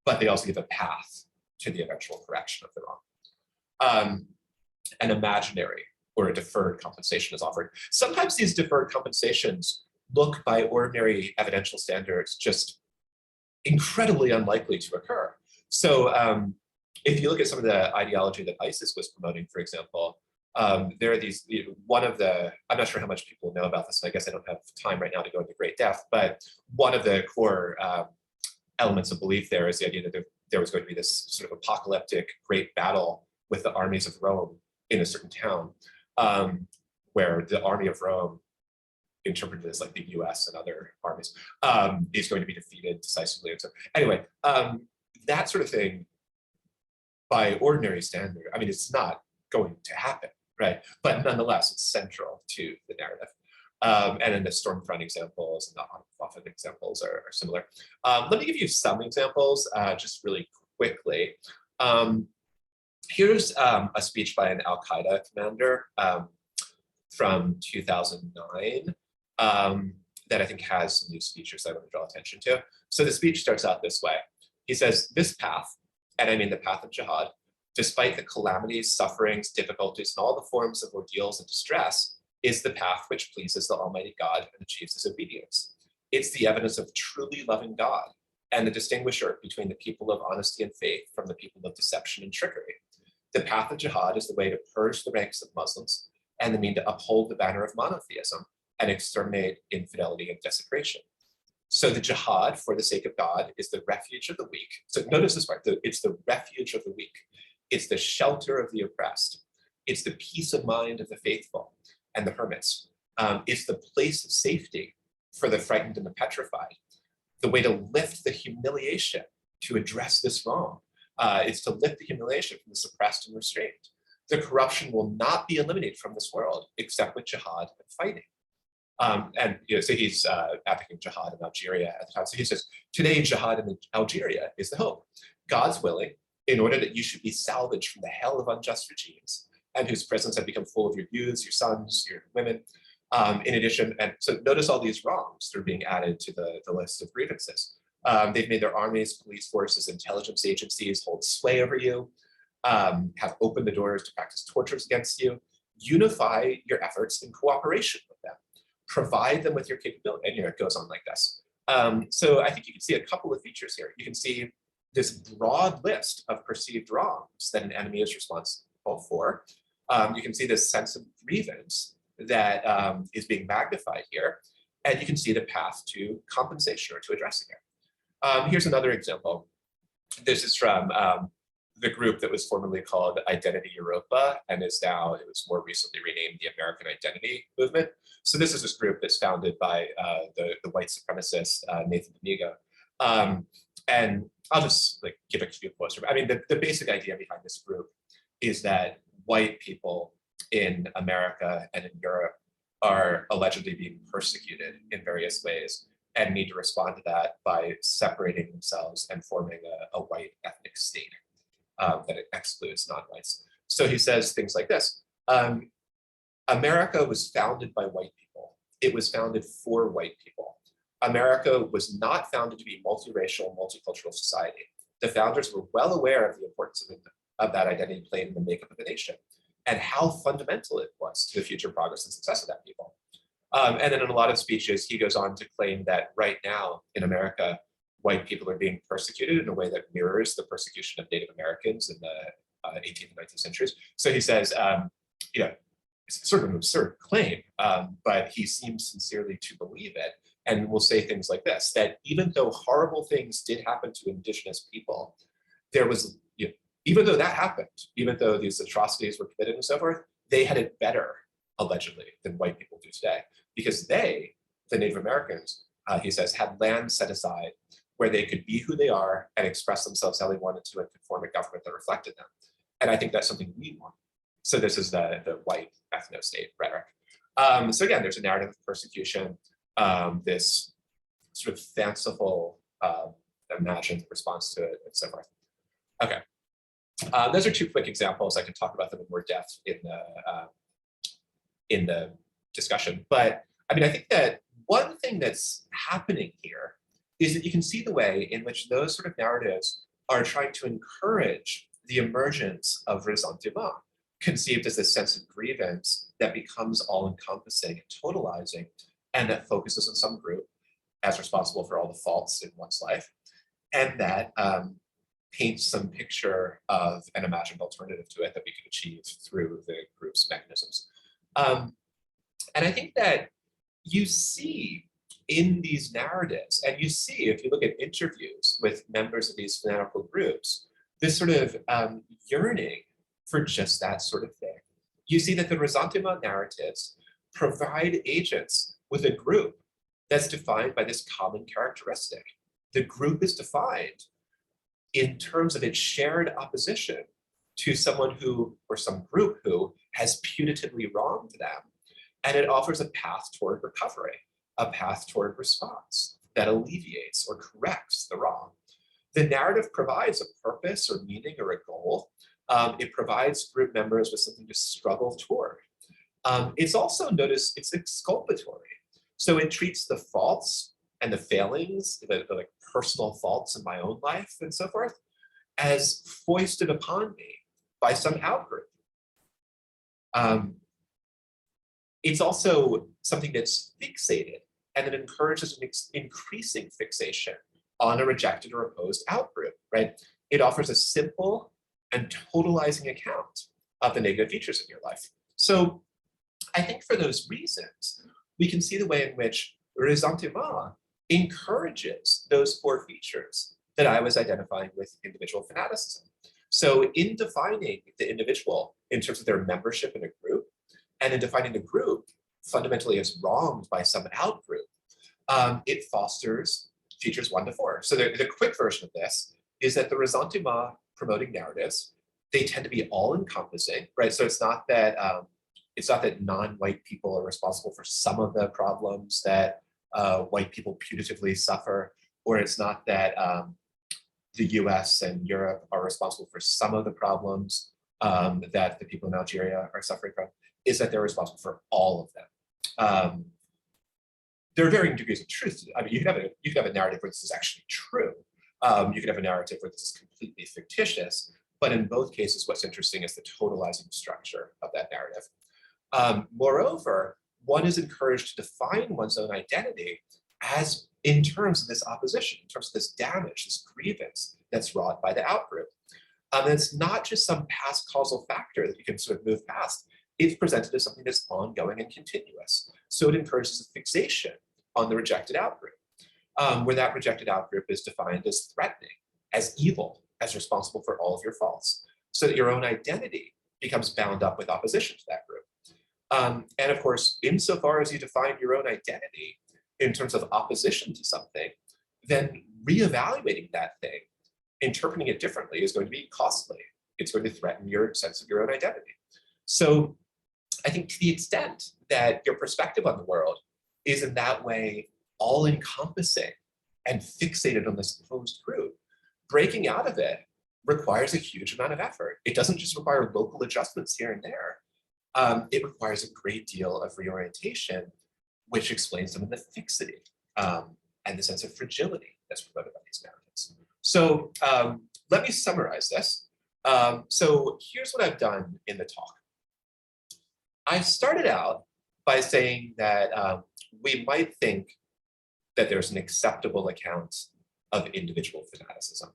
but they also give a path to the eventual correction of the wrong. An imaginary or a deferred compensation is offered. Sometimes these deferred compensations look by ordinary evidential standards just incredibly unlikely to occur. So if you look at some of the ideology that ISIS was promoting, for example, there are these, I'm not sure how much people know about this, and I guess I don't have time right now to go into great depth, but one of the core elements of belief there is the idea that there was going to be this sort of apocalyptic great battle with the armies of Rome in a certain town, where the army of Rome, interpreted as like the US and other armies, is going to be defeated decisively. And so anyway, that sort of thing, by ordinary standard, I mean, it's not going to happen, right? But nonetheless, it's central to the narrative. And then the Stormfront examples and the Katsafanes examples are similar. Let me give you some examples just really quickly. Here's a speech by an AlQaeda commander from 2009 that I think has some new features I want to draw attention to. So the speech starts out this way. He says, "This path, and I mean the path of jihad, despite the calamities, sufferings, difficulties, and all the forms of ordeals and distress, is the path which pleases the Almighty God and achieves his obedience. It's the evidence of truly loving God and the distinguisher between the people of honesty and faith from the people of deception and trickery. The path of jihad is the way to purge the ranks of Muslims and the mean to uphold the banner of monotheism and exterminate infidelity and desecration. So the jihad for the sake of God is the refuge of the weak." So notice this part, it's the refuge of the weak. It's the shelter of the oppressed. It's the peace of mind of the faithful and the hermits. It's the place of safety for the frightened and the petrified. The way to lift the humiliation to address this wrong. It's to lift the humiliation from the suppressed and restrained. The corruption will not be eliminated from this world except with jihad and fighting. And so he's advocating jihad in Algeria at the time. So he says, today jihad in Algeria is the hope. God's willing, in order that you should be salvaged from the hell of unjust regimes and whose prisons have become full of your youths, your sons, your women. In addition, and so notice all these wrongs that are being added to the list of grievances. They've made their armies, police forces, intelligence agencies hold sway over you, have opened the doors to practice tortures against you. Unify your efforts in cooperation with them. Provide them with your capability. And it goes on like this. So I think you can see a couple of features here. You can see this broad list of perceived wrongs that an enemy is responsible for. You can see this sense of grievance that is being magnified here. And you can see the path to compensation or to addressing it. Here's another example. This is from the group that was formerly called Identity Europa and it was more recently renamed the American Identity Movement. So this is this group that's founded by the white supremacist Nathan Amiga. And I'll just give a few quotes. I mean, the basic idea behind this group is that white people in America and in Europe are allegedly being persecuted in various ways and need to respond to that by separating themselves and forming a white ethnic state that excludes non-whites. So he says things like this. America was founded by white people. It was founded for white people. America was not founded to be multiracial, multicultural society. The founders were well aware of the importance of that identity played in the makeup of the nation and how fundamental it was to the future progress and success of that people. And then in a lot of speeches, he goes on to claim that right now in America, white people are being persecuted in a way that mirrors the persecution of Native Americans in the 18th and 19th centuries. So he says, it's sort of an absurd claim, but he seems sincerely to believe it and will say things like this, that even though horrible things did happen to indigenous people, there was, even though that happened, even though these atrocities were committed and so forth, they had it better, allegedly, than white people do today. Because they, the Native Americans, he says, had land set aside where they could be who they are and express themselves how they wanted to and could form a government that reflected them. And I think that's something we want. So this is the white ethno-state rhetoric. So again, there's a narrative of persecution, this sort of fanciful imagined response to it, and so forth. Okay. Those are two quick examples. I can talk about them in more depth in the discussion. But I mean, I think that one thing that's happening here is that you can see the way in which those sort of narratives are trying to encourage the emergence of ressentiment, conceived as this sense of grievance that becomes all-encompassing and totalizing, and that focuses on some group as responsible for all the faults in one's life, and that paints some picture of an imagined alternative to it that we can achieve through the group's mechanisms. And I think that you see in these narratives, and you see if you look at interviews with members of these fanatical groups, this sort of yearning for just that sort of thing. You see that the ressentiment narratives provide agents with a group that's defined by this common characteristic. The group is defined in terms of its shared opposition to someone who, or some group who, has punitively wronged them. And it offers a path toward recovery, a path toward response that alleviates or corrects the wrong. The narrative provides a purpose or meaning or a goal It provides group members with something to struggle toward. It's also, notice, it's exculpatory. So it treats the faults and the failings, the like personal faults in my own life and so forth, as foisted upon me by some outgroup. It's also something that's fixated, and it encourages an increasing fixation on a rejected or opposed outgroup, right? It offers a simple and totalizing account of the negative features of your life. So I think for those reasons, we can see the way in which ressentiment encourages those four features that I was identifying with individual fanaticism. So in defining the individual in terms of their membership in a group, and in defining the group fundamentally as wronged by some outgroup, it fosters features 1 to 4. So the quick version of this is that the ressentiment promoting narratives, they tend to be all-encompassing, right? So it's not that non-white people are responsible for some of the problems that white people putatively suffer, or it's not that the US and Europe are responsible for some of the problems that the people in Algeria are suffering from, is that they're responsible for all of them. There are varying degrees of truth to it. I mean, you could have a narrative where this is actually true. You could have a narrative where this is completely fictitious, but in both cases, what's interesting is the totalizing structure of that narrative. Moreover, one is encouraged to define one's own identity as in terms of this opposition, in terms of this damage, this grievance that's wrought by the outgroup. And it's not just some past causal factor that you can sort of move past. It's presented as something that's ongoing and continuous. So it encourages a fixation on the rejected outgroup, where that rejected outgroup is defined as threatening, as evil, as responsible for all of your faults, so that your own identity becomes bound up with opposition to that group. And of course, insofar as you define your own identity in terms of opposition to something, then reevaluating that thing, interpreting it differently, is going to be costly. It's going to threaten your sense of your own identity. So I think to the extent that your perspective on the world is in that way all-encompassing and fixated on this opposed group, breaking out of it requires a huge amount of effort. It doesn't just require local adjustments here and there. It requires a great deal of reorientation, which explains some of the fixity and the sense of fragility that's promoted by these narratives. So let me summarize this. So here's what I've done in the talk. I started out by saying that we might think that there's an acceptable account of individual fanaticism.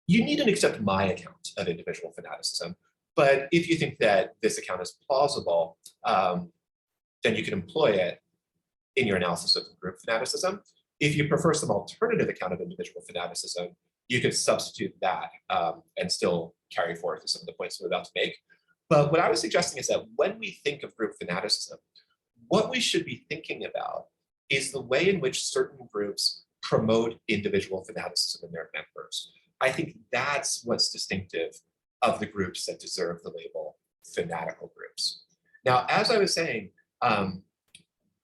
You needn't accept my account of individual fanaticism, but if you think that this account is plausible, then you can employ it in your analysis of group fanaticism. If you prefer some alternative account of individual fanaticism, you could substitute that and still carry forth some of the points we're about to make. But what I was suggesting is that when we think of group fanaticism, what we should be thinking about is the way in which certain groups promote individual fanaticism in their members. I think that's what's distinctive of the groups that deserve the label fanatical groups. Now, as I was saying,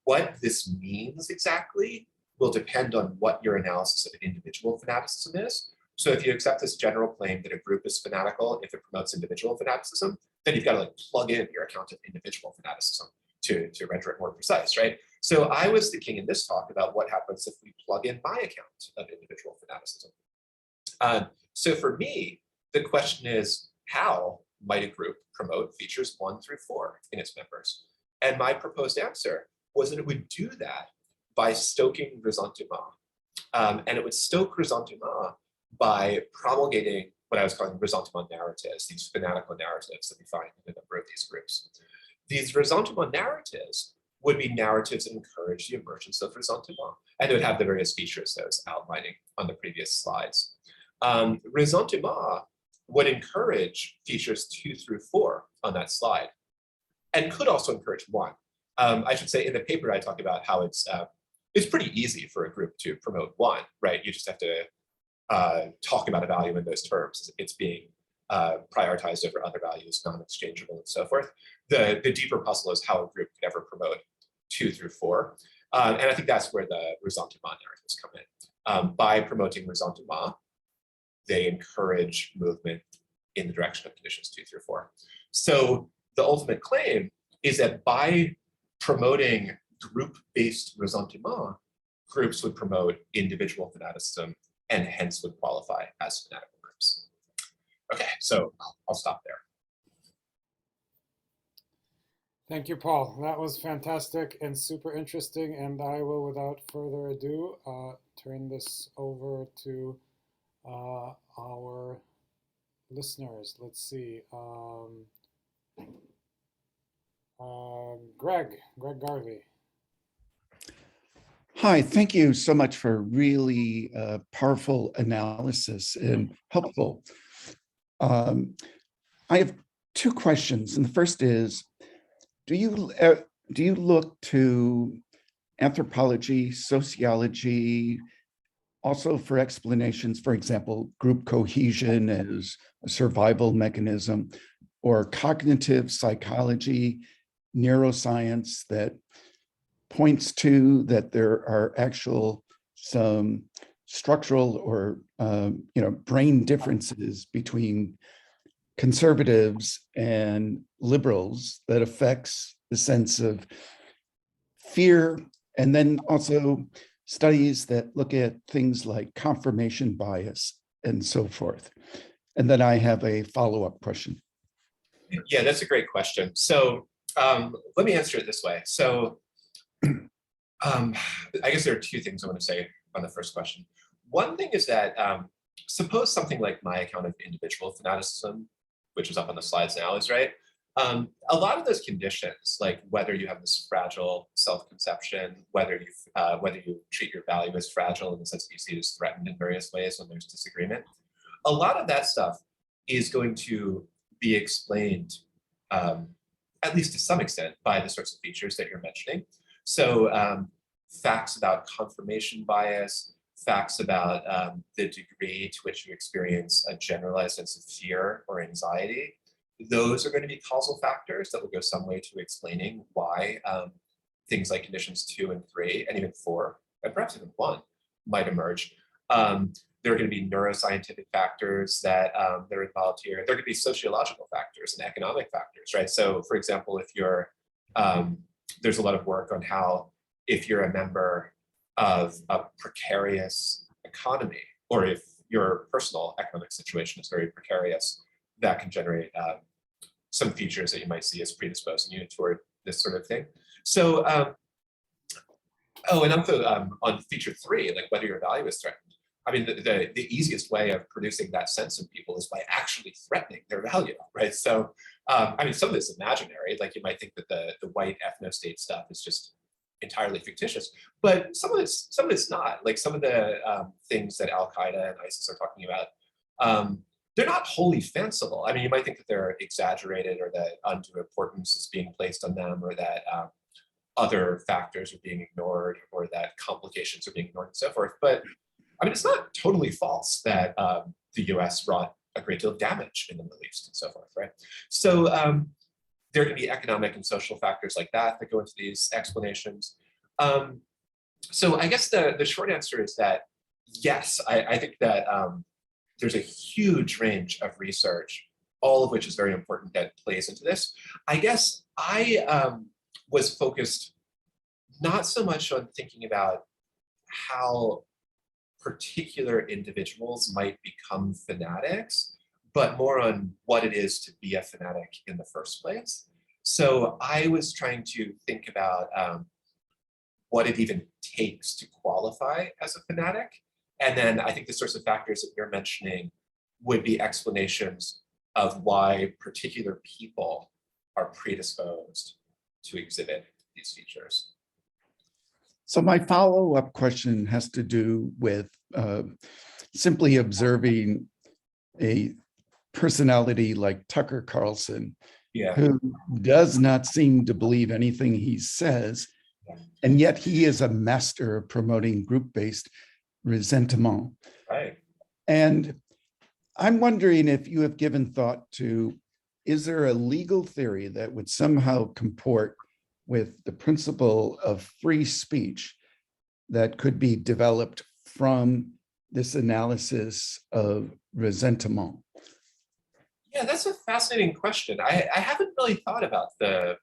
what this means exactly will depend on what your analysis of individual fanaticism is. So if you accept this general claim that a group is fanatical if it promotes individual fanaticism, then you've got to like plug in your account of individual fanaticism to render it more precise, right? So I was thinking in this talk about what happens if we plug in my account of individual fanaticism. So for me, the question is, how might a group promote features 1 through 4 in its members? And my proposed answer was that it would do that by stoking ressentiment. And it would stoke ressentiment by promulgating what I was calling ressentiment narratives, these fanatical narratives that we find in a number of these groups. These ressentiment narratives would be narratives that encourage the emergence of ressentiment, and it would have the various features that I was outlining on the previous slides. Ressentiment would encourage features 2 through 4 on that slide, and could also encourage 1. I should say in the paper I talk about how it's pretty easy for a group to promote 1, right? You just have to talk about a value in those terms. It's being prioritized over other values, non-exchangeable, and so forth. The deeper puzzle is how a group could ever promote 2 through 4. And I think that's where the ressentiment narratives come in. By promoting ressentiment, they encourage movement in the direction of conditions 2 through 4. So the ultimate claim is that by promoting group-based ressentiment, groups would promote individual fanaticism and hence would qualify as fanatical groups. Okay, so I'll stop there. Thank you, Paul. That was fantastic and super interesting. And I will, without further ado, turn this over to our listeners. Let's see. Greg Garvey. Hi, thank you so much for really powerful analysis and helpful. I have two questions, and the first is, do you look to anthropology, sociology, also for explanations, for example, group cohesion as a survival mechanism, or cognitive psychology, neuroscience that points to that there are some structural or brain differences between conservatives and liberals that affects the sense of fear, and then also studies that look at things like confirmation bias and so forth. And then I have a follow-up question. Yeah, that's a great question. So let me answer it this way. So I guess there are two things I want to say on the first question. One thing is that suppose something like my account of individual fanaticism, which is up on the slides now, is right. A lot of those conditions, like whether you have this fragile self-conception, whether you treat your value as fragile in the sense that you see it as threatened in various ways when there's disagreement, a lot of that stuff is going to be explained, at least to some extent, by the sorts of features that you're mentioning. So facts about confirmation bias, facts about the degree to which you experience a generalized sense of fear or anxiety, those are going to be causal factors that will go some way to explaining why things like conditions 2 and 3, and even 4, and perhaps even 1 might emerge. There are going to be neuroscientific factors that are involved here. There are going to be sociological factors and economic factors, right? So for example, if you're, there's a lot of work on how if you're a member of a precarious economy, or if your personal economic situation is very precarious, that can generate some features that you might see as predisposing you toward this sort of thing. So, oh, and also on feature 3, like whether your value is threatened. I mean, the easiest way of producing that sense in people is by actually threatening their value, right? So, I mean, some of this is imaginary. Like you might think that the white ethno-state stuff is just entirely fictitious, but some of it's not. Like some of the things that AlQaeda and ISIS are talking about, they're not wholly fanciful. I mean, you might think that they're exaggerated, or that undue importance is being placed on them, or that other factors are being ignored, or that complications are being ignored, and so forth. But I mean, it's not totally false that the US wrought a great deal of damage in the Middle East and so forth, right? So there can be economic and social factors like that that go into these explanations. So I guess the short answer is that, yes, I think that there's a huge range of research, all of which is very important, that plays into this. I guess I was focused not so much on thinking about how particular individuals might become fanatics, but more on what it is to be a fanatic in the first place. So I was trying to think about what it even takes to qualify as a fanatic. And then I think the sorts of factors that you're mentioning would be explanations of why particular people are predisposed to exhibit these features. So my follow-up question has to do with simply observing a personality like Tucker Carlson, who does not seem to believe anything he says, and yet he is a master of promoting group-based resentment. Right. And I'm wondering if you have given thought to, is there a legal theory that would somehow comport with the principle of free speech that could be developed from this analysis of resentment? Yeah, that's a fascinating question. I haven't really thought about the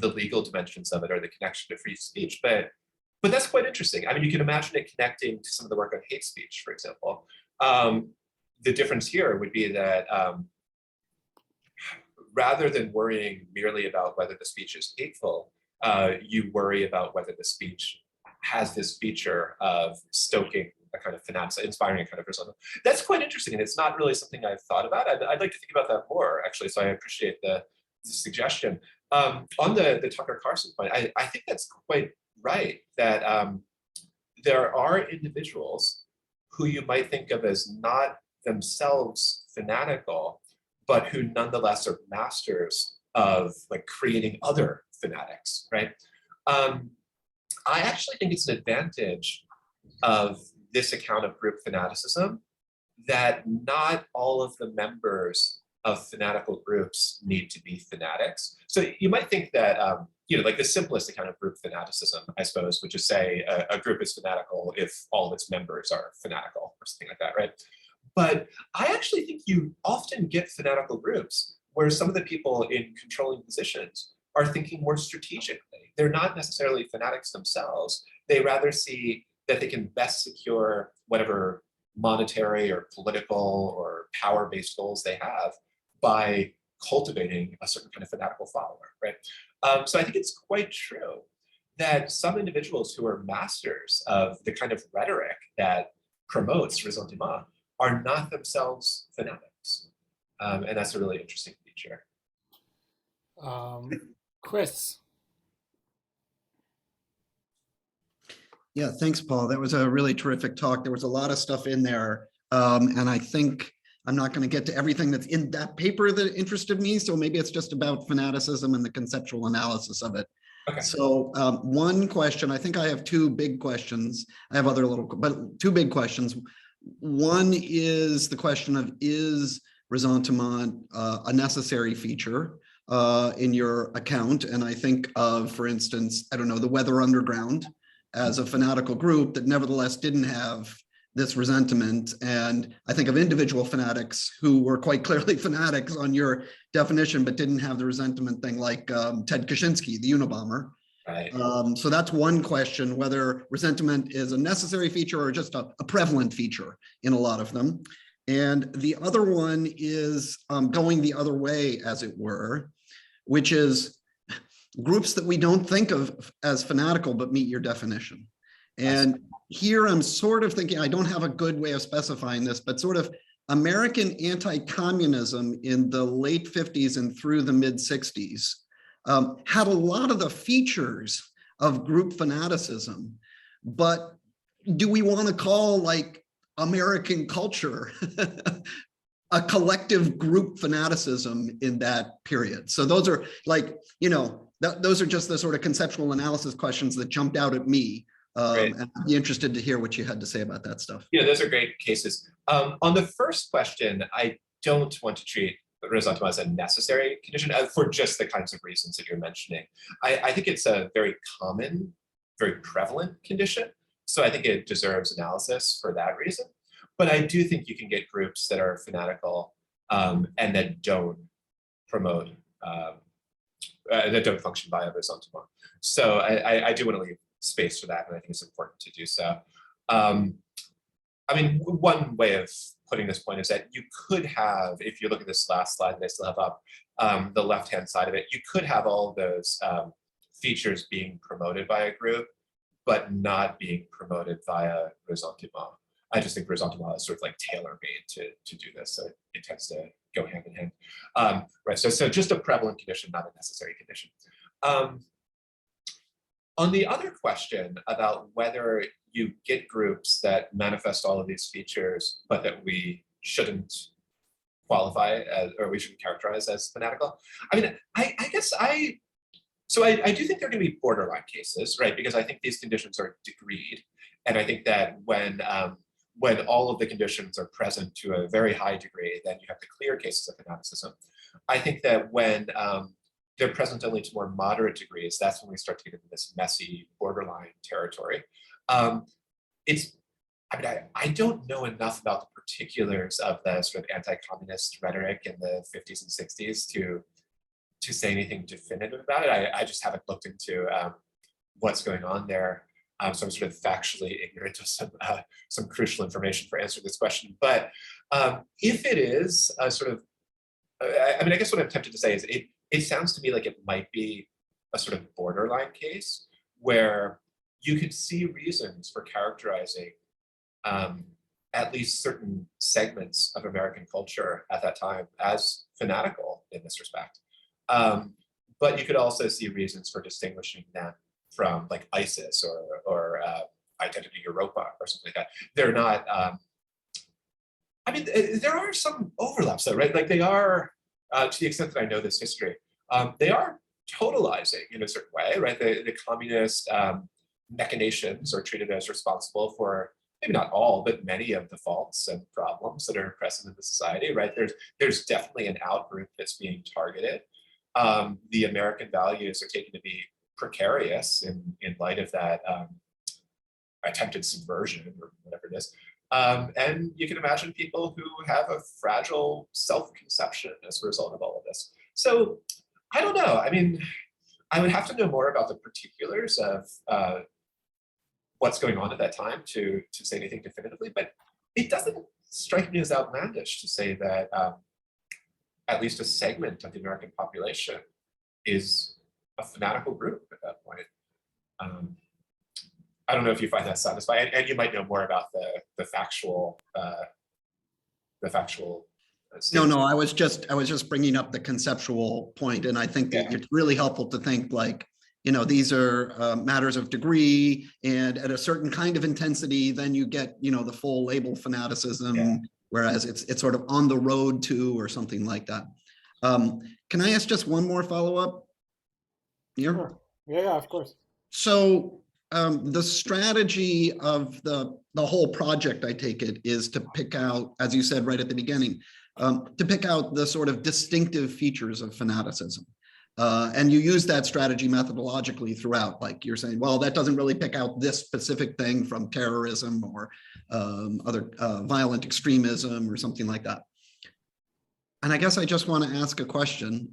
legal dimensions of it or the connection to free speech, but that's quite interesting. I mean, you can imagine it connecting to some of the work on hate speech, for example. Um, the difference here would be that rather than worrying merely about whether the speech is hateful, you worry about whether the speech has this feature of stoking a kind of fanaticism, inspiring a kind of resentment. That's quite interesting, and it's not really something I've thought about. I'd like to think about that more, actually, so I appreciate the suggestion. On the Tucker Carlson point, I think that's quite right, that there are individuals who you might think of as not themselves fanatical, but who nonetheless are masters of like creating other fanatics, right? I actually think it's an advantage of this account of group fanaticism that not all of the members of fanatical groups need to be fanatics. So you might think that, like the simplest account of group fanaticism, I suppose, would just say a group is fanatical if all of its members are fanatical or something like that, right? But I actually think you often get fanatical groups where some of the people in controlling positions are thinking more strategically. They're not necessarily fanatics themselves. They rather see that they can best secure whatever monetary or political or power-based goals they have by cultivating a certain kind of fanatical follower, right? So I think it's quite true that some individuals who are masters of the kind of rhetoric that promotes ressentiment are not themselves fanatics. And that's a really interesting feature. Chris. Yeah, thanks, Paul. That was a really terrific talk. There was a lot of stuff in there. And I think I'm not going to get to everything that's in that paper that interested me. So maybe it's just about fanaticism and the conceptual analysis of it. Okay. So one question, I think I have two big questions. I have other little, but two big questions. One is the question of, is ressentiment a necessary feature in your account? And I think of, for instance, I don't know, the Weather Underground as a fanatical group that nevertheless didn't have this resentment. And I think of individual fanatics who were quite clearly fanatics on your definition, but didn't have the resentment thing, like Ted Kaczynski, the Unabomber. Right. So that's one question, whether resentment is a necessary feature or just a prevalent feature in a lot of them. And the other one is going the other way, as it were, which is groups that we don't think of as fanatical, but meet your definition. And here I'm sort of thinking, I don't have a good way of specifying this, but sort of American anti-communism in the late 50s and through the mid 60s had a lot of the features of group fanaticism, but do we want to call like American culture a collective group fanaticism in that period? So those are like, those are just the sort of conceptual analysis questions that jumped out at me. And I'd be interested to hear what you had to say about that stuff. Yeah, those are great cases. On the first question, I don't want to treat ressentiment as a necessary condition for just the kinds of reasons that you're mentioning. I think it's a very common, very prevalent condition. So I think it deserves analysis for that reason. But I do think you can get groups that are fanatical and that don't promote, that don't function via ressentiment. So I do want to leave space for that, and I think it's important to do so. I mean, one way of putting this point is that you could have, if you look at this last slide that I still have up, the left-hand side of it, you could have all of those features being promoted by a group, but not being promoted via ressentiment. I just think ressentiment is sort of like tailor-made to do this, so it tends to go hand in hand. Right, so just a prevalent condition, not a necessary condition. On the other question about whether you get groups that manifest all of these features, but that we shouldn't qualify as, or we shouldn't characterize as fanatical. I mean, I guess I do think there are going to be borderline cases, right? Because I think these conditions are degreed. And I think that when all of the conditions are present to a very high degree, then you have the clear cases of fanaticism. I think that when they're present only to more moderate degrees, that's when we start to get into this messy borderline territory. I mean, I don't know enough about the particulars of the sort of anti-communist rhetoric in the 50s and 60s to say anything definitive about it. I just haven't looked into what's going on there. So I'm sort of factually ignorant of some crucial information for answering this question. But if it is a sort of, I mean, I guess what I'm tempted to say is it sounds to me like it might be a sort of borderline case where you could see reasons for characterizing at least certain segments of American culture at that time as fanatical in this respect. But you could also see reasons for distinguishing them from like ISIS or Identity Europa or something like that. They're not, I mean, there are some overlaps though, right? Like they are, to the extent that I know this history, they are totalizing in a certain way, right? The communist machinations are treated as responsible for maybe not all, but many of the faults and problems that are present in the society, right? There's definitely an outgroup that's being targeted. The American values are taken to be precarious in light of that attempted subversion or whatever it is. And you can imagine people who have a fragile self-conception as a result of all of this. So I don't know. I mean, I would have to know more about the particulars of what's going on at that time to say anything definitively, but it doesn't strike me as outlandish to say that at least a segment of the American population is a fanatical group at that point. I don't know if you find that satisfying, and you might know more about the factual No, I was just bringing up the conceptual point, and I think that it's really helpful to think like, these are matters of degree, and at a certain kind of intensity, then you get, the full label fanaticism, whereas it's sort of on the road to or something like that. Can I ask just one more follow-up? Sure. Yeah, of course. So the strategy of the whole project, I take it, is to pick out, as you said right at the beginning, to pick out the sort of distinctive features of fanaticism. And you use that strategy methodologically throughout, like you're saying, well, that doesn't really pick out this specific thing from terrorism or other violent extremism or something like that. And I guess I just want to ask a question.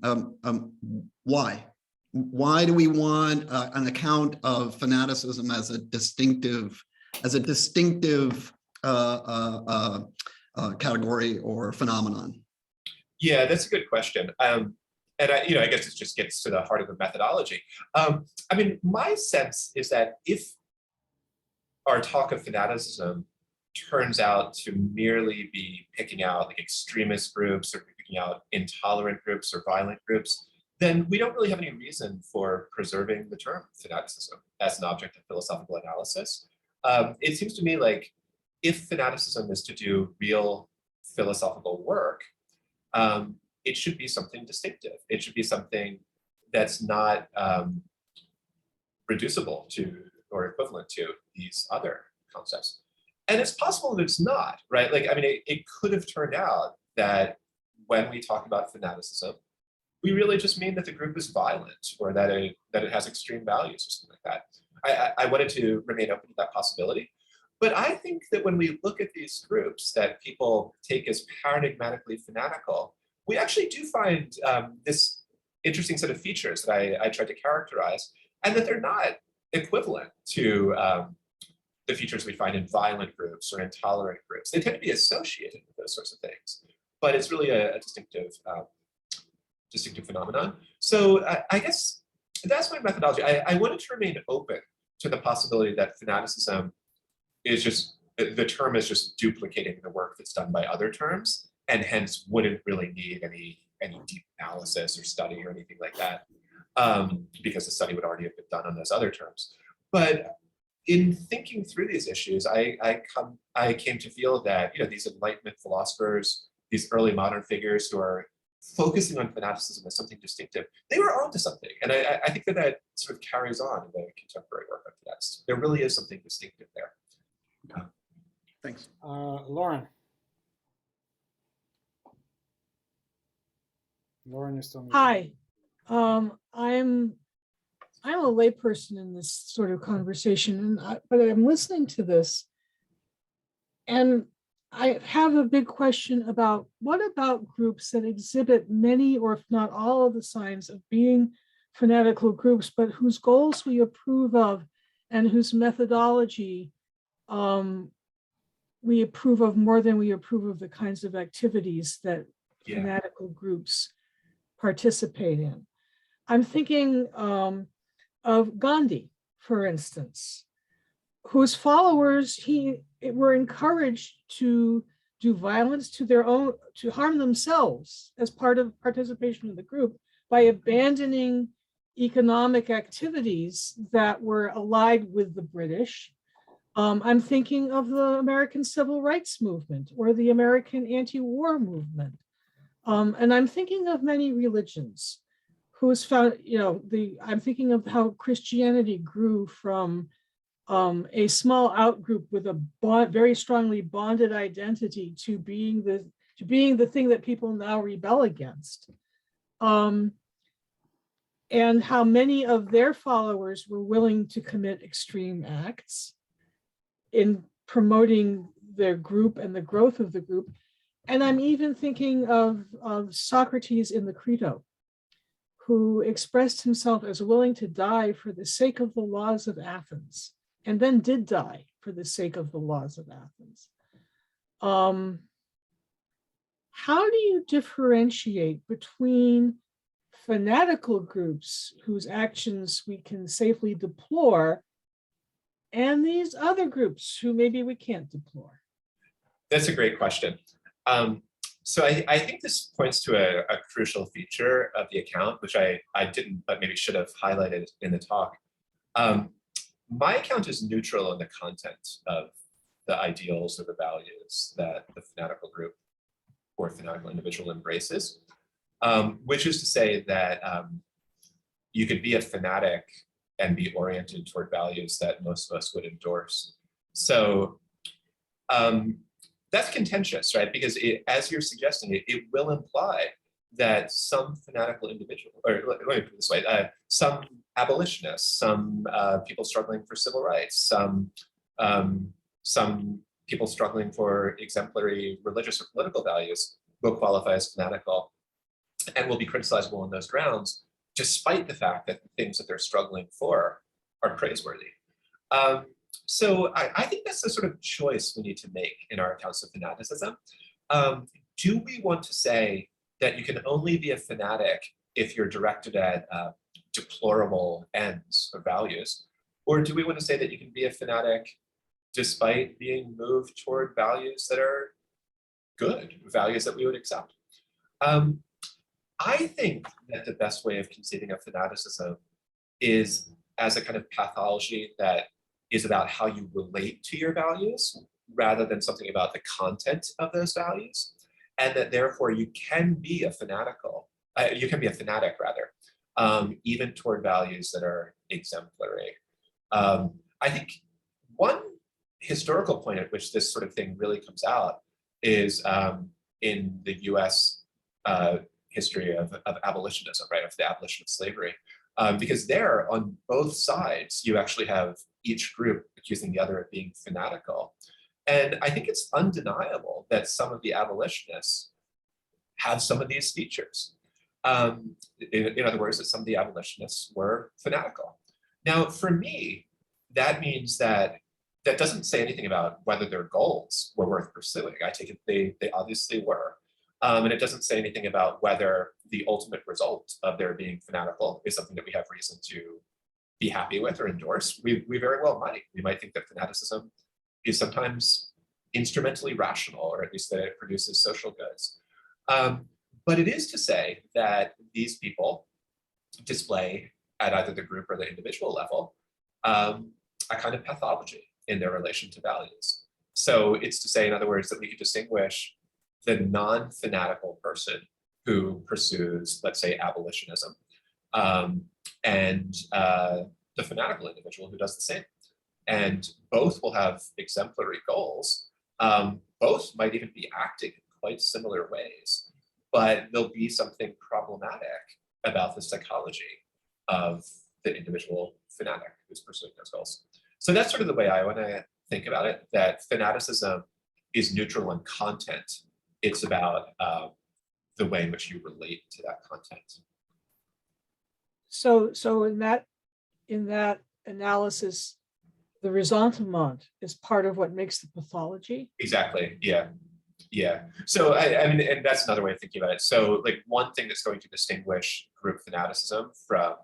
Why? Why do we want an account of fanaticism as a distinctive category or phenomenon? Yeah, that's a good question. And I guess it just gets to the heart of the methodology. I mean, my sense is that if our talk of fanaticism turns out to merely be picking out like extremist groups or picking out intolerant groups or violent groups, then we don't really have any reason for preserving the term fanaticism as an object of philosophical analysis. It seems to me like if fanaticism is to do real philosophical work, it should be something distinctive. It should be something that's not reducible to or equivalent to these other concepts. And it's possible that it's not, right? Like, I mean, it could have turned out that when we talk about fanaticism, we really just mean that the group is violent or that it has extreme values or something like that. I wanted to remain open to that possibility. But I think that when we look at these groups that people take as paradigmatically fanatical, we actually do find this interesting set of features that I tried to characterize, and that they're not equivalent to the features we find in violent groups or intolerant groups. They tend to be associated with those sorts of things, but it's really a distinctive phenomenon. So I guess that's my methodology. I wanted to remain open to the possibility that fanaticism is just, the term is just duplicating the work that's done by other terms, and hence wouldn't really need any deep analysis or study or anything like that, because the study would already have been done on those other terms. But in thinking through these issues, I came to feel that these Enlightenment philosophers, these early modern figures who are focusing on fanaticism as something distinctive, they were onto something. And I think that sort of carries on in the contemporary work of fanatics. There really is something distinctive there. Thanks. Lauren, you're still muted. Hi, I'm a layperson in this sort of conversation, but I'm listening to this, And I have a big question about what about groups that exhibit many or if not all of the signs of being fanatical groups, but whose goals we approve of and whose methodology we approve of more than we approve of the kinds of activities that fanatical groups participate in. I'm thinking of Gandhi, for instance, whose followers were encouraged to do violence to their own, to harm themselves as part of participation in the group by abandoning economic activities that were allied with the British. I'm thinking of the American Civil Rights Movement or the American anti-war movement. And I'm thinking of many religions who's found, I'm thinking of how Christianity grew from a small outgroup with a very strongly bonded identity to being the thing that people now rebel against. And how many of their followers were willing to commit extreme acts in promoting their group and the growth of the group. And I'm even thinking of Socrates in the Crito, who expressed himself as willing to die for the sake of the laws of Athens, and then did die for the sake of the laws of Athens. How do you differentiate between fanatical groups whose actions we can safely deplore and these other groups who maybe we can't deplore? That's a great question. So I think this points to a crucial feature of the account, which I didn't, but maybe should have highlighted in the talk. My account is neutral in the content of the ideals or the values that the fanatical group or fanatical individual embraces, which is to say that you could be a fanatic and be oriented toward values that most of us would endorse. So that's contentious, right? Because as you're suggesting, it will imply that some fanatical individual, or let me put it this way, some abolitionists, some people struggling for civil rights, some people struggling for exemplary religious or political values will qualify as fanatical and will be criticizable on those grounds, despite the fact that the things that they're struggling for are praiseworthy. So I think that's the sort of choice we need to make in our accounts of fanaticism. Do we want to say that you can only be a fanatic if you're directed at deplorable ends or values? Or do we want to say that you can be a fanatic despite being moved toward values that are good, values that we would accept? I think that the best way of conceiving of fanaticism is as a kind of pathology that is about how you relate to your values rather than something about the content of those values, and that therefore you can be a fanatic rather, even toward values that are exemplary. I think one historical point at which this sort of thing really comes out is in the US history of abolitionism, right, of the abolition of slavery. Because there, on both sides, you actually have each group accusing the other of being fanatical. And I think it's undeniable that some of the abolitionists have some of these features. In other words, that some of the abolitionists were fanatical. Now, for me, that means that doesn't say anything about whether their goals were worth pursuing. I take it they obviously were. And it doesn't say anything about whether the ultimate result of their being fanatical is something that we have reason to be happy with or endorse. We very well might. We might think that fanaticism is sometimes instrumentally rational, or at least that it produces social goods. But it is to say that these people display at either the group or the individual level a kind of pathology in their relation to values. So it's to say, in other words, that we could distinguish the non-fanatical person who pursues, let's say, abolitionism, and the fanatical individual who does the same. And both will have exemplary goals. Both might even be acting in quite similar ways, but there'll be something problematic about the psychology of the individual fanatic who's pursuing those goals. So that's sort of the way I want to think about it, that fanaticism is neutral on content. It's about the way in which you relate to that content. So in that analysis, the ressentiment is part of what makes the pathology. Exactly. Yeah. Yeah. So I mean, and that's another way of thinking about it. So like one thing that's going to distinguish group fanaticism from,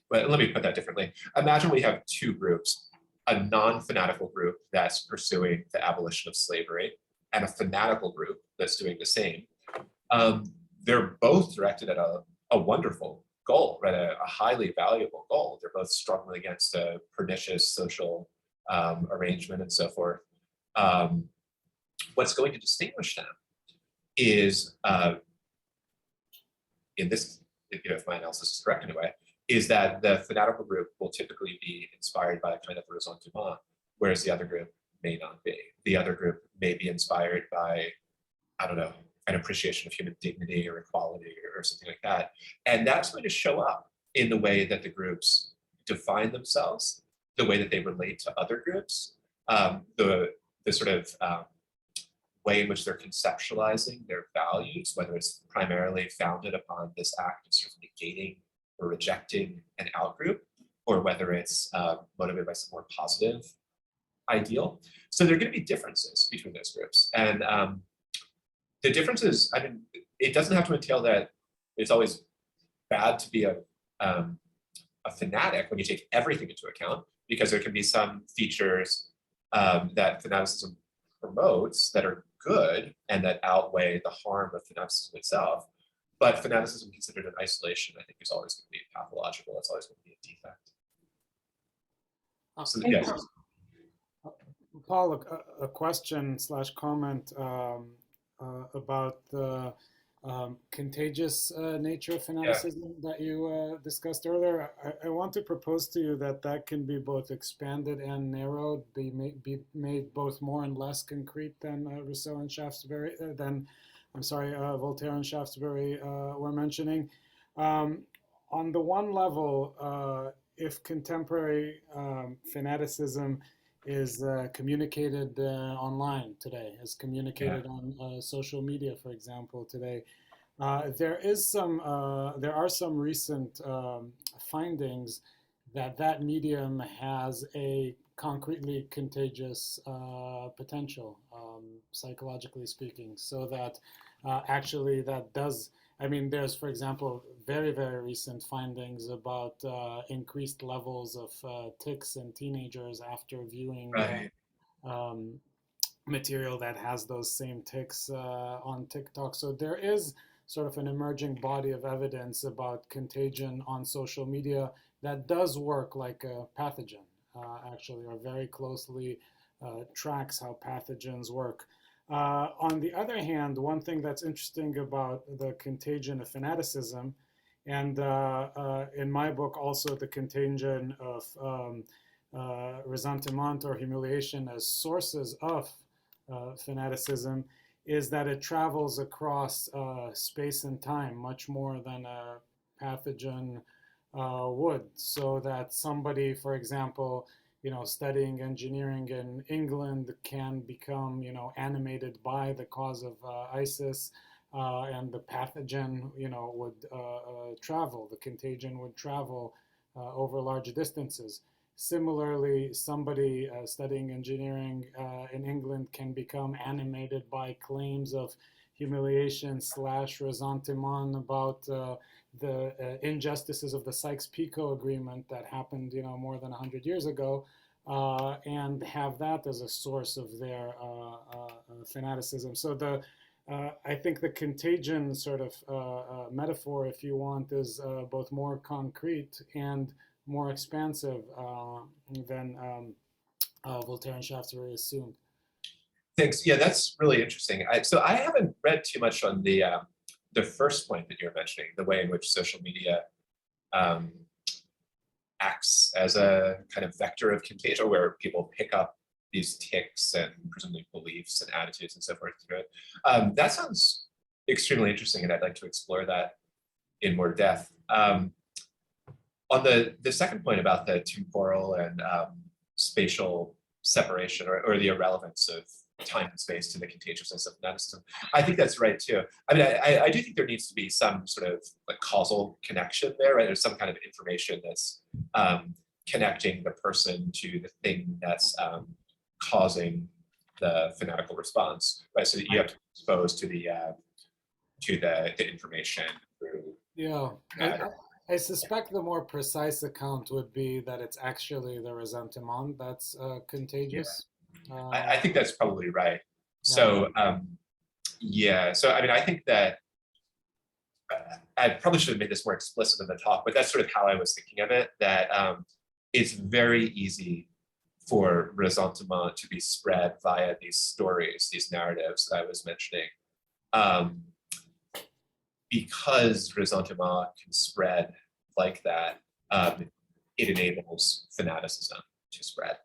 well, let me put that differently. Imagine we have two groups, a non-fanatical group that's pursuing the abolition of slavery and a fanatical group that's doing the same. They're both directed at a wonderful goal, right? A highly valuable goal. They're both struggling against a pernicious social arrangement and so forth. What's going to distinguish them is, in this, if my analysis is correct anyway, is that the fanatical group will typically be inspired by a kind of ressentiment, whereas the other group may not be. The other group may be inspired by, I don't know, an appreciation of human dignity or equality or something like that. And that's going to show up in the way that the groups define themselves, the way that they relate to other groups, the sort of way in which they're conceptualizing their values, whether it's primarily founded upon this act of sort of negating or rejecting an outgroup, or whether it's motivated by some more positive ideal. So there are going to be differences between those groups. And the differences, I mean, it doesn't have to entail that it's always bad to be a fanatic when you take everything into account, because there can be some features that fanaticism promotes that are good and that outweigh the harm of fanaticism itself. But fanaticism considered in isolation, I think, is always going to be pathological. It's always going to be a defect. So, yes. Paul, a question / comment about the contagious nature of fanaticism that you discussed earlier. I want to propose to you that can be both expanded and narrowed, be made both more and less concrete than Rousseau and Shaftesbury, Voltaire and Shaftesbury were mentioning. On the one level, if contemporary fanaticism is communicated online today, is communicated on social media, for example, today. There are some recent findings that medium has a concretely contagious potential, psychologically speaking, so that actually that does. I mean, there's, for example, very, very recent findings about increased levels of tics in teenagers after viewing material that has those same tics on TikTok. So there is sort of an emerging body of evidence about contagion on social media that does work like a pathogen, actually, or very closely tracks how pathogens work. On the other hand, one thing that's interesting about the contagion of fanaticism, and in my book also the contagion of ressentiment or humiliation as sources of fanaticism, is that it travels across space and time much more than a pathogen would. So that somebody, for example, studying engineering in England can become, animated by the cause of ISIS, and the pathogen, would travel. The contagion would travel over large distances. Similarly, somebody studying engineering in England can become animated by claims of humiliation / ressentiment about the injustices of the Sykes-Picot Agreement that happened, more than 100 years ago, and have that as a source of their fanaticism. So I think the contagion sort of metaphor, if you want, is both more concrete and more expansive than Voltaire and Shaftesbury assumed. Thanks. Yeah, that's really interesting. So I haven't read too much on the first point that you're mentioning, the way in which social media acts as a kind of vector of contagion, where people pick up these tics and presumably beliefs and attitudes and so forth through it. That sounds extremely interesting, and I'd like to explore that in more depth. On the second point about the temporal and spatial separation, or the irrelevance of time and space to the contagiousness of fanaticism. I think that's right too. I mean, I do think there needs to be some sort of like causal connection there, right? There's some kind of information that's connecting the person to the thing that's causing the fanatical response, right? So that you have to be exposed to the information through. Yeah, I suspect the more precise account would be that it's actually the ressentiment that's contagious. I think that's probably right. So yeah, so I mean, I think that I probably should have made this more explicit in the talk, but that's sort of how I was thinking of it, that it's very easy for ressentiment to be spread via these stories, these narratives that I was mentioning. Because ressentiment can spread like that, it enables fanaticism to spread.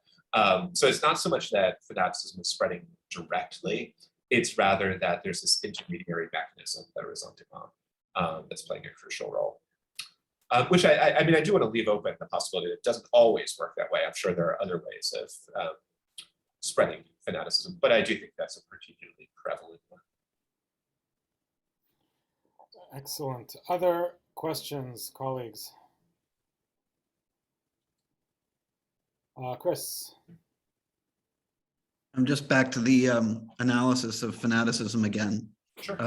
So it's not so much that fanaticism is spreading directly, it's rather that there's this intermediary mechanism, that ressentiment, that's playing a crucial role. Which I mean, I do want to leave open the possibility that it doesn't always work that way. I'm sure there are other ways of spreading fanaticism, but I do think that's a particularly prevalent one. Excellent. Other questions, colleagues? Chris. I'm just back to the analysis of fanaticism again. Sure.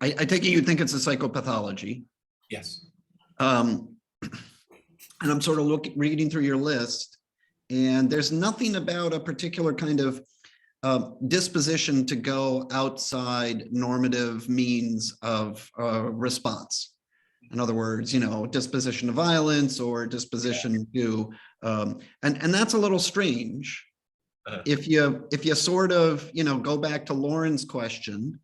I take it you think it's a psychopathology. Yes. And I'm sort of reading through your list, and there's nothing about a particular kind of disposition to go outside normative means of response. In other words, you know, disposition to violence or disposition to, and that's a little strange. If you sort of, you know, go back to Lauren's question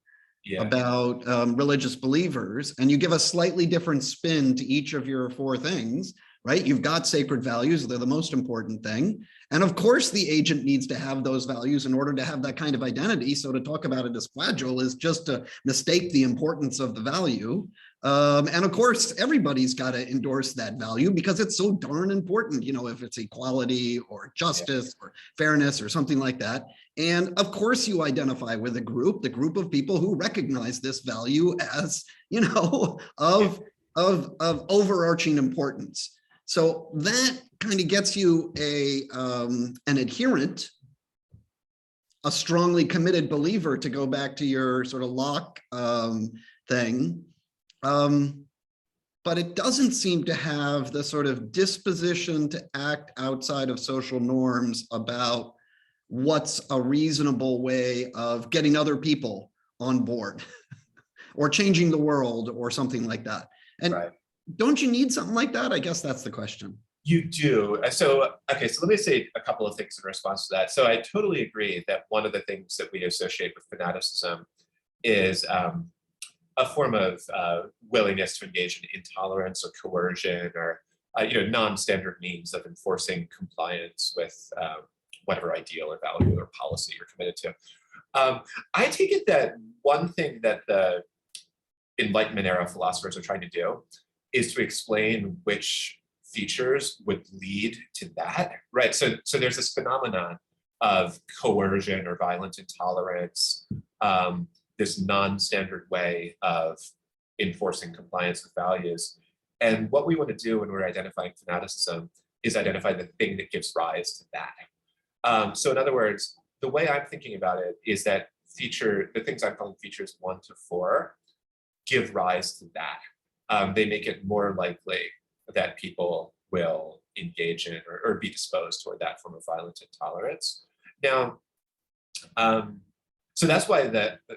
about religious believers, and you give a slightly different spin to each of your four things, right? You've got sacred values, they're the most important thing. And of course, the agent needs to have those values in order to have that kind of identity. So to talk about it as fragile is just to mistake the importance of the value. And of course, everybody's got to endorse that value because it's so darn important, you know, if it's equality or justice or fairness or something like that. And of course, you identify with the group of people who recognize this value as, you know, of overarching importance. So that kind of gets you an adherent, a strongly committed believer, to go back to your sort of Locke thing. But it doesn't seem to have the sort of disposition to act outside of social norms about what's a reasonable way of getting other people on board or changing the world or something like that. And don't you need something like that? I guess that's the question. You do. So, okay, so let me say a couple of things in response to that. So I totally agree that one of the things that we associate with fanaticism is a form of willingness to engage in intolerance or coercion or you know, non-standard means of enforcing compliance with whatever ideal or value or policy you're committed to. I take it that one thing that the Enlightenment era philosophers are trying to do is to explain which features would lead to that, right? So there's this phenomenon of coercion or violent intolerance, this non-standard way of enforcing compliance with values. And what we want to do when we're identifying fanaticism is identify the thing that gives rise to that. So in other words, the way I'm thinking about it is that the things I'm calling features 1 to 4 give rise to that. They make it more likely that people will engage in or be disposed toward that form of violent intolerance. Now, so that's why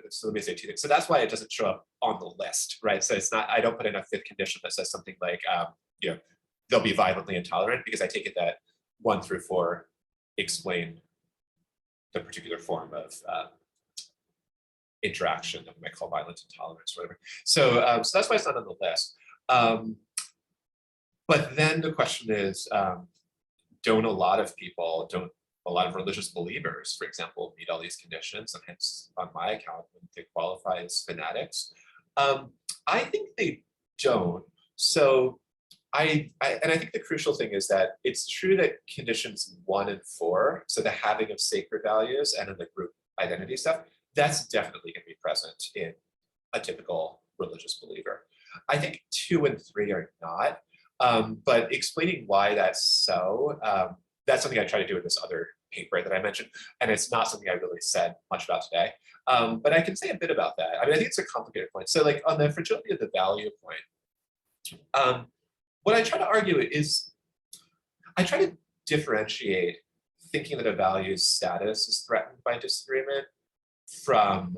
so let me say 2 things. So that's why it doesn't show up on the list, right? So it's not, I don't put in a 5th condition that says something like, you know, they'll be violently intolerant, because I take it that 1 through 4 explain the particular form of interaction that we might call violent intolerance, or whatever. So, so that's why it's not on the list. But then the question is, don't a lot of religious believers, for example, meet all these conditions, and hence, on my account, they qualify as fanatics? I think they don't. So I think the crucial thing is that it's true that conditions 1 and 4, so the having of sacred values and in the group identity stuff, that's definitely going to be present in a typical religious believer. I think 2 and 3 are not, but explaining why that's so, that's something I try to do in this other paper that I mentioned, and it's not something I really said much about today. But I can say a bit about that. I mean, I think it's a complicated point. So like on the fragility of the value point, what I try to argue is, I try to differentiate thinking that a value's status is threatened by disagreement from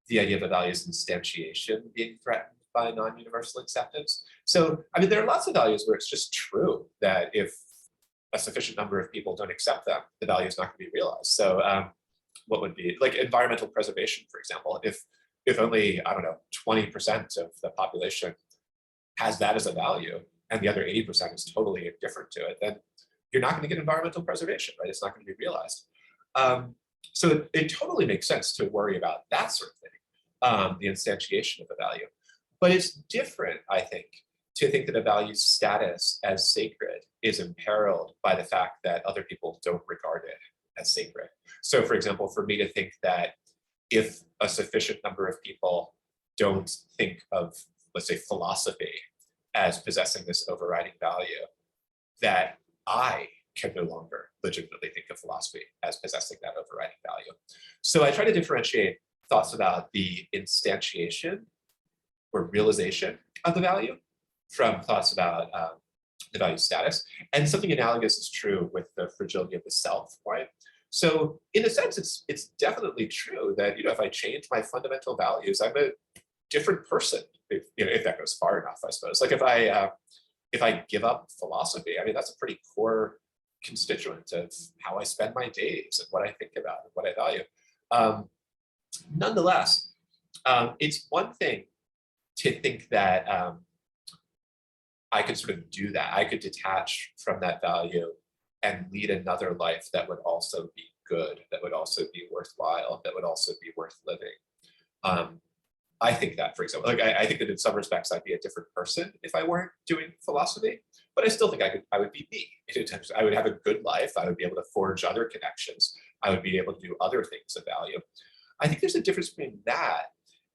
the idea of a value's instantiation being threatened by non-universal acceptance. So, I mean, there are lots of values where it's just true that if a sufficient number of people don't accept them, the value is not going to be realized. So what would be, like environmental preservation, for example, if only, I don't know, 20% of the population has that as a value, and the other 80% is totally indifferent to it, then you're not going to get environmental preservation, right? It's not going to be realized. So it totally makes sense to worry about that sort of thing, the instantiation of a value. But it's different, I think, to think that a value's status as sacred is imperiled by the fact that other people don't regard it as sacred. So for example, for me to think that if a sufficient number of people don't think of, let's say, philosophy as possessing this overriding value, that I can no longer legitimately think of philosophy as possessing that overriding value. So I try to differentiate thoughts about the instantiation or realization of the value from thoughts about the value status. And something analogous is true with the fragility of the self, right? So in a sense, it's definitely true that, you know, if I change my fundamental values, I'm a different person, if that goes far enough, I suppose. Like if I give up philosophy, I mean, that's a pretty core constituent of how I spend my days and what I think about and what I value. Nonetheless, it's one thing to think that I could sort of do that. I could detach from that value and lead another life that would also be good, that would also be worthwhile, that would also be worth living. I think that, for example, like I think that in some respects I'd be a different person if I weren't doing philosophy, but I still think I would be me. I would have a good life. I would be able to forge other connections. I would be able to do other things of value. I think there's a difference between that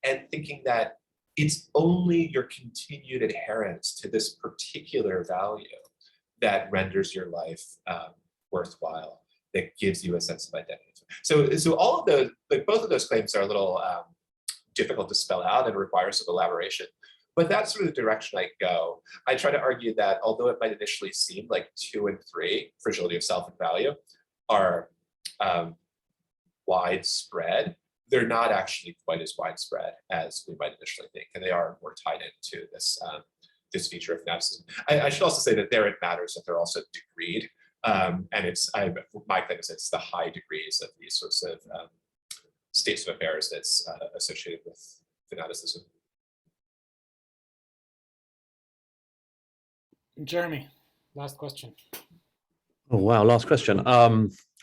and thinking that it's only your continued adherence to this particular value that renders your life worthwhile, that gives you a sense of identity. So all of those, like both of those claims are a little difficult to spell out and require some elaboration, but that's sort of the direction I go. I try to argue that although it might initially seem like 2 and 3, fragility of self and value, are widespread, they're not actually quite as widespread as we might initially think, and they are more tied into this this feature of fanaticism. I should also say that there it matters that they're also degreed, and my claim is it's the high degrees of these sorts of states of affairs that's associated with fanaticism. Jeremy, last question. Oh wow, last question.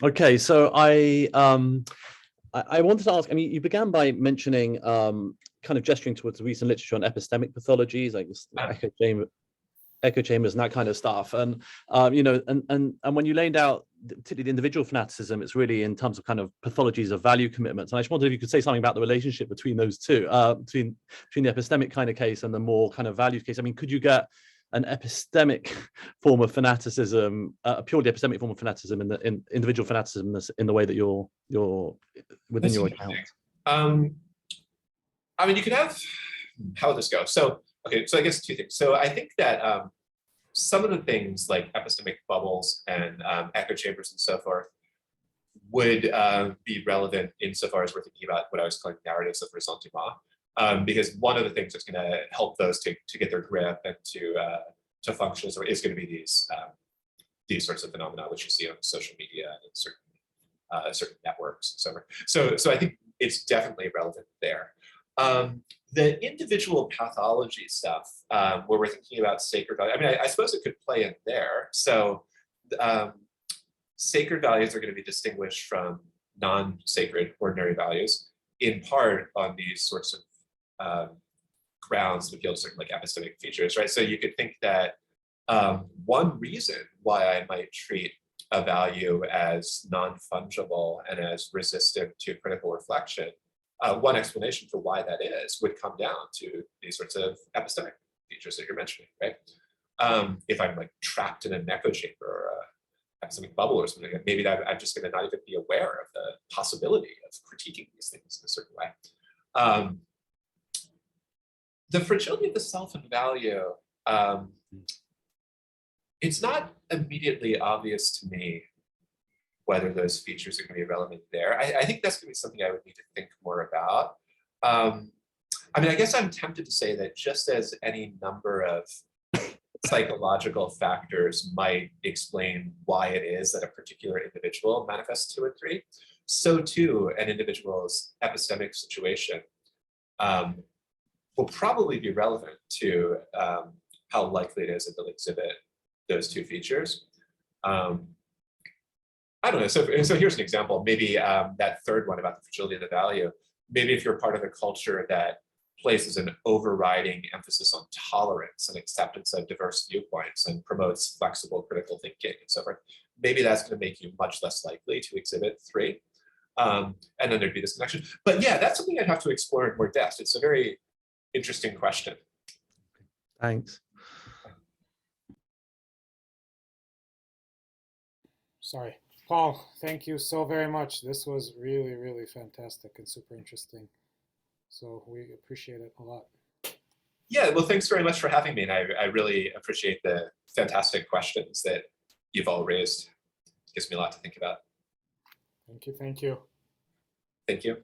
Okay, so I wanted to ask. I mean, you began by mentioning kind of gesturing towards the recent literature on epistemic pathologies, like echo chambers and that kind of stuff. And you know, and when you laid out particularly the individual fanaticism, it's really in terms of kind of pathologies of value commitments. And I just wondered if you could say something about the relationship between those two, between the epistemic kind of case and the more kind of values case. I mean, could you get an epistemic form of fanaticism, a purely epistemic form of fanaticism in individual fanaticism in the way that you're within your account? I mean, you could have, how would this go? So, okay, so I guess 2 things. So I think that some of the things like epistemic bubbles and echo chambers and so forth would be relevant insofar as we're thinking about what I was calling narratives of ressentiment. Because one of the things that's going to help those to get their grip and to function is going to be these sorts of phenomena which you see on social media and certain networks and so on. So I think it's definitely relevant there. The individual pathology stuff, where we're thinking about sacred value, I mean, I suppose it could play in there. So sacred values are going to be distinguished from non-sacred ordinary values, in part on these sorts of grounds that appeal to certain like epistemic features, right? So you could think that one reason why I might treat a value as non-fungible and as resistant to critical reflection, one explanation for why that is would come down to these sorts of epistemic features that you're mentioning, right? If I'm like trapped in an echo chamber or a epistemic bubble or something, maybe that I'm just going to not even be aware of the possibility of critiquing these things in a certain way. The fragility of the self and value, it's not immediately obvious to me whether those features are going to be relevant there. I think that's going to be something I would need to think more about. I mean, I guess I'm tempted to say that just as any number of psychological factors might explain why it is that a particular individual manifests 2 and 3, so too an individual's epistemic situation will probably be relevant to how likely it is that they'll exhibit those 2 features. I don't know, so here's an example, maybe that third one about the fragility of the value, maybe if you're part of a culture that places an overriding emphasis on tolerance and acceptance of diverse viewpoints and promotes flexible critical thinking and so forth, maybe that's going to make you much less likely to exhibit 3. And then there'd be this connection. But yeah, that's something I'd have to explore in more depth. It's a very interesting question. Thanks. Sorry. Paul, thank you so very much. This was really, really fantastic and super interesting. So we appreciate it a lot. Yeah, well, thanks very much for having me. And I really appreciate the fantastic questions that you've all raised. It gives me a lot to think about. Thank you. Thank you. Thank you.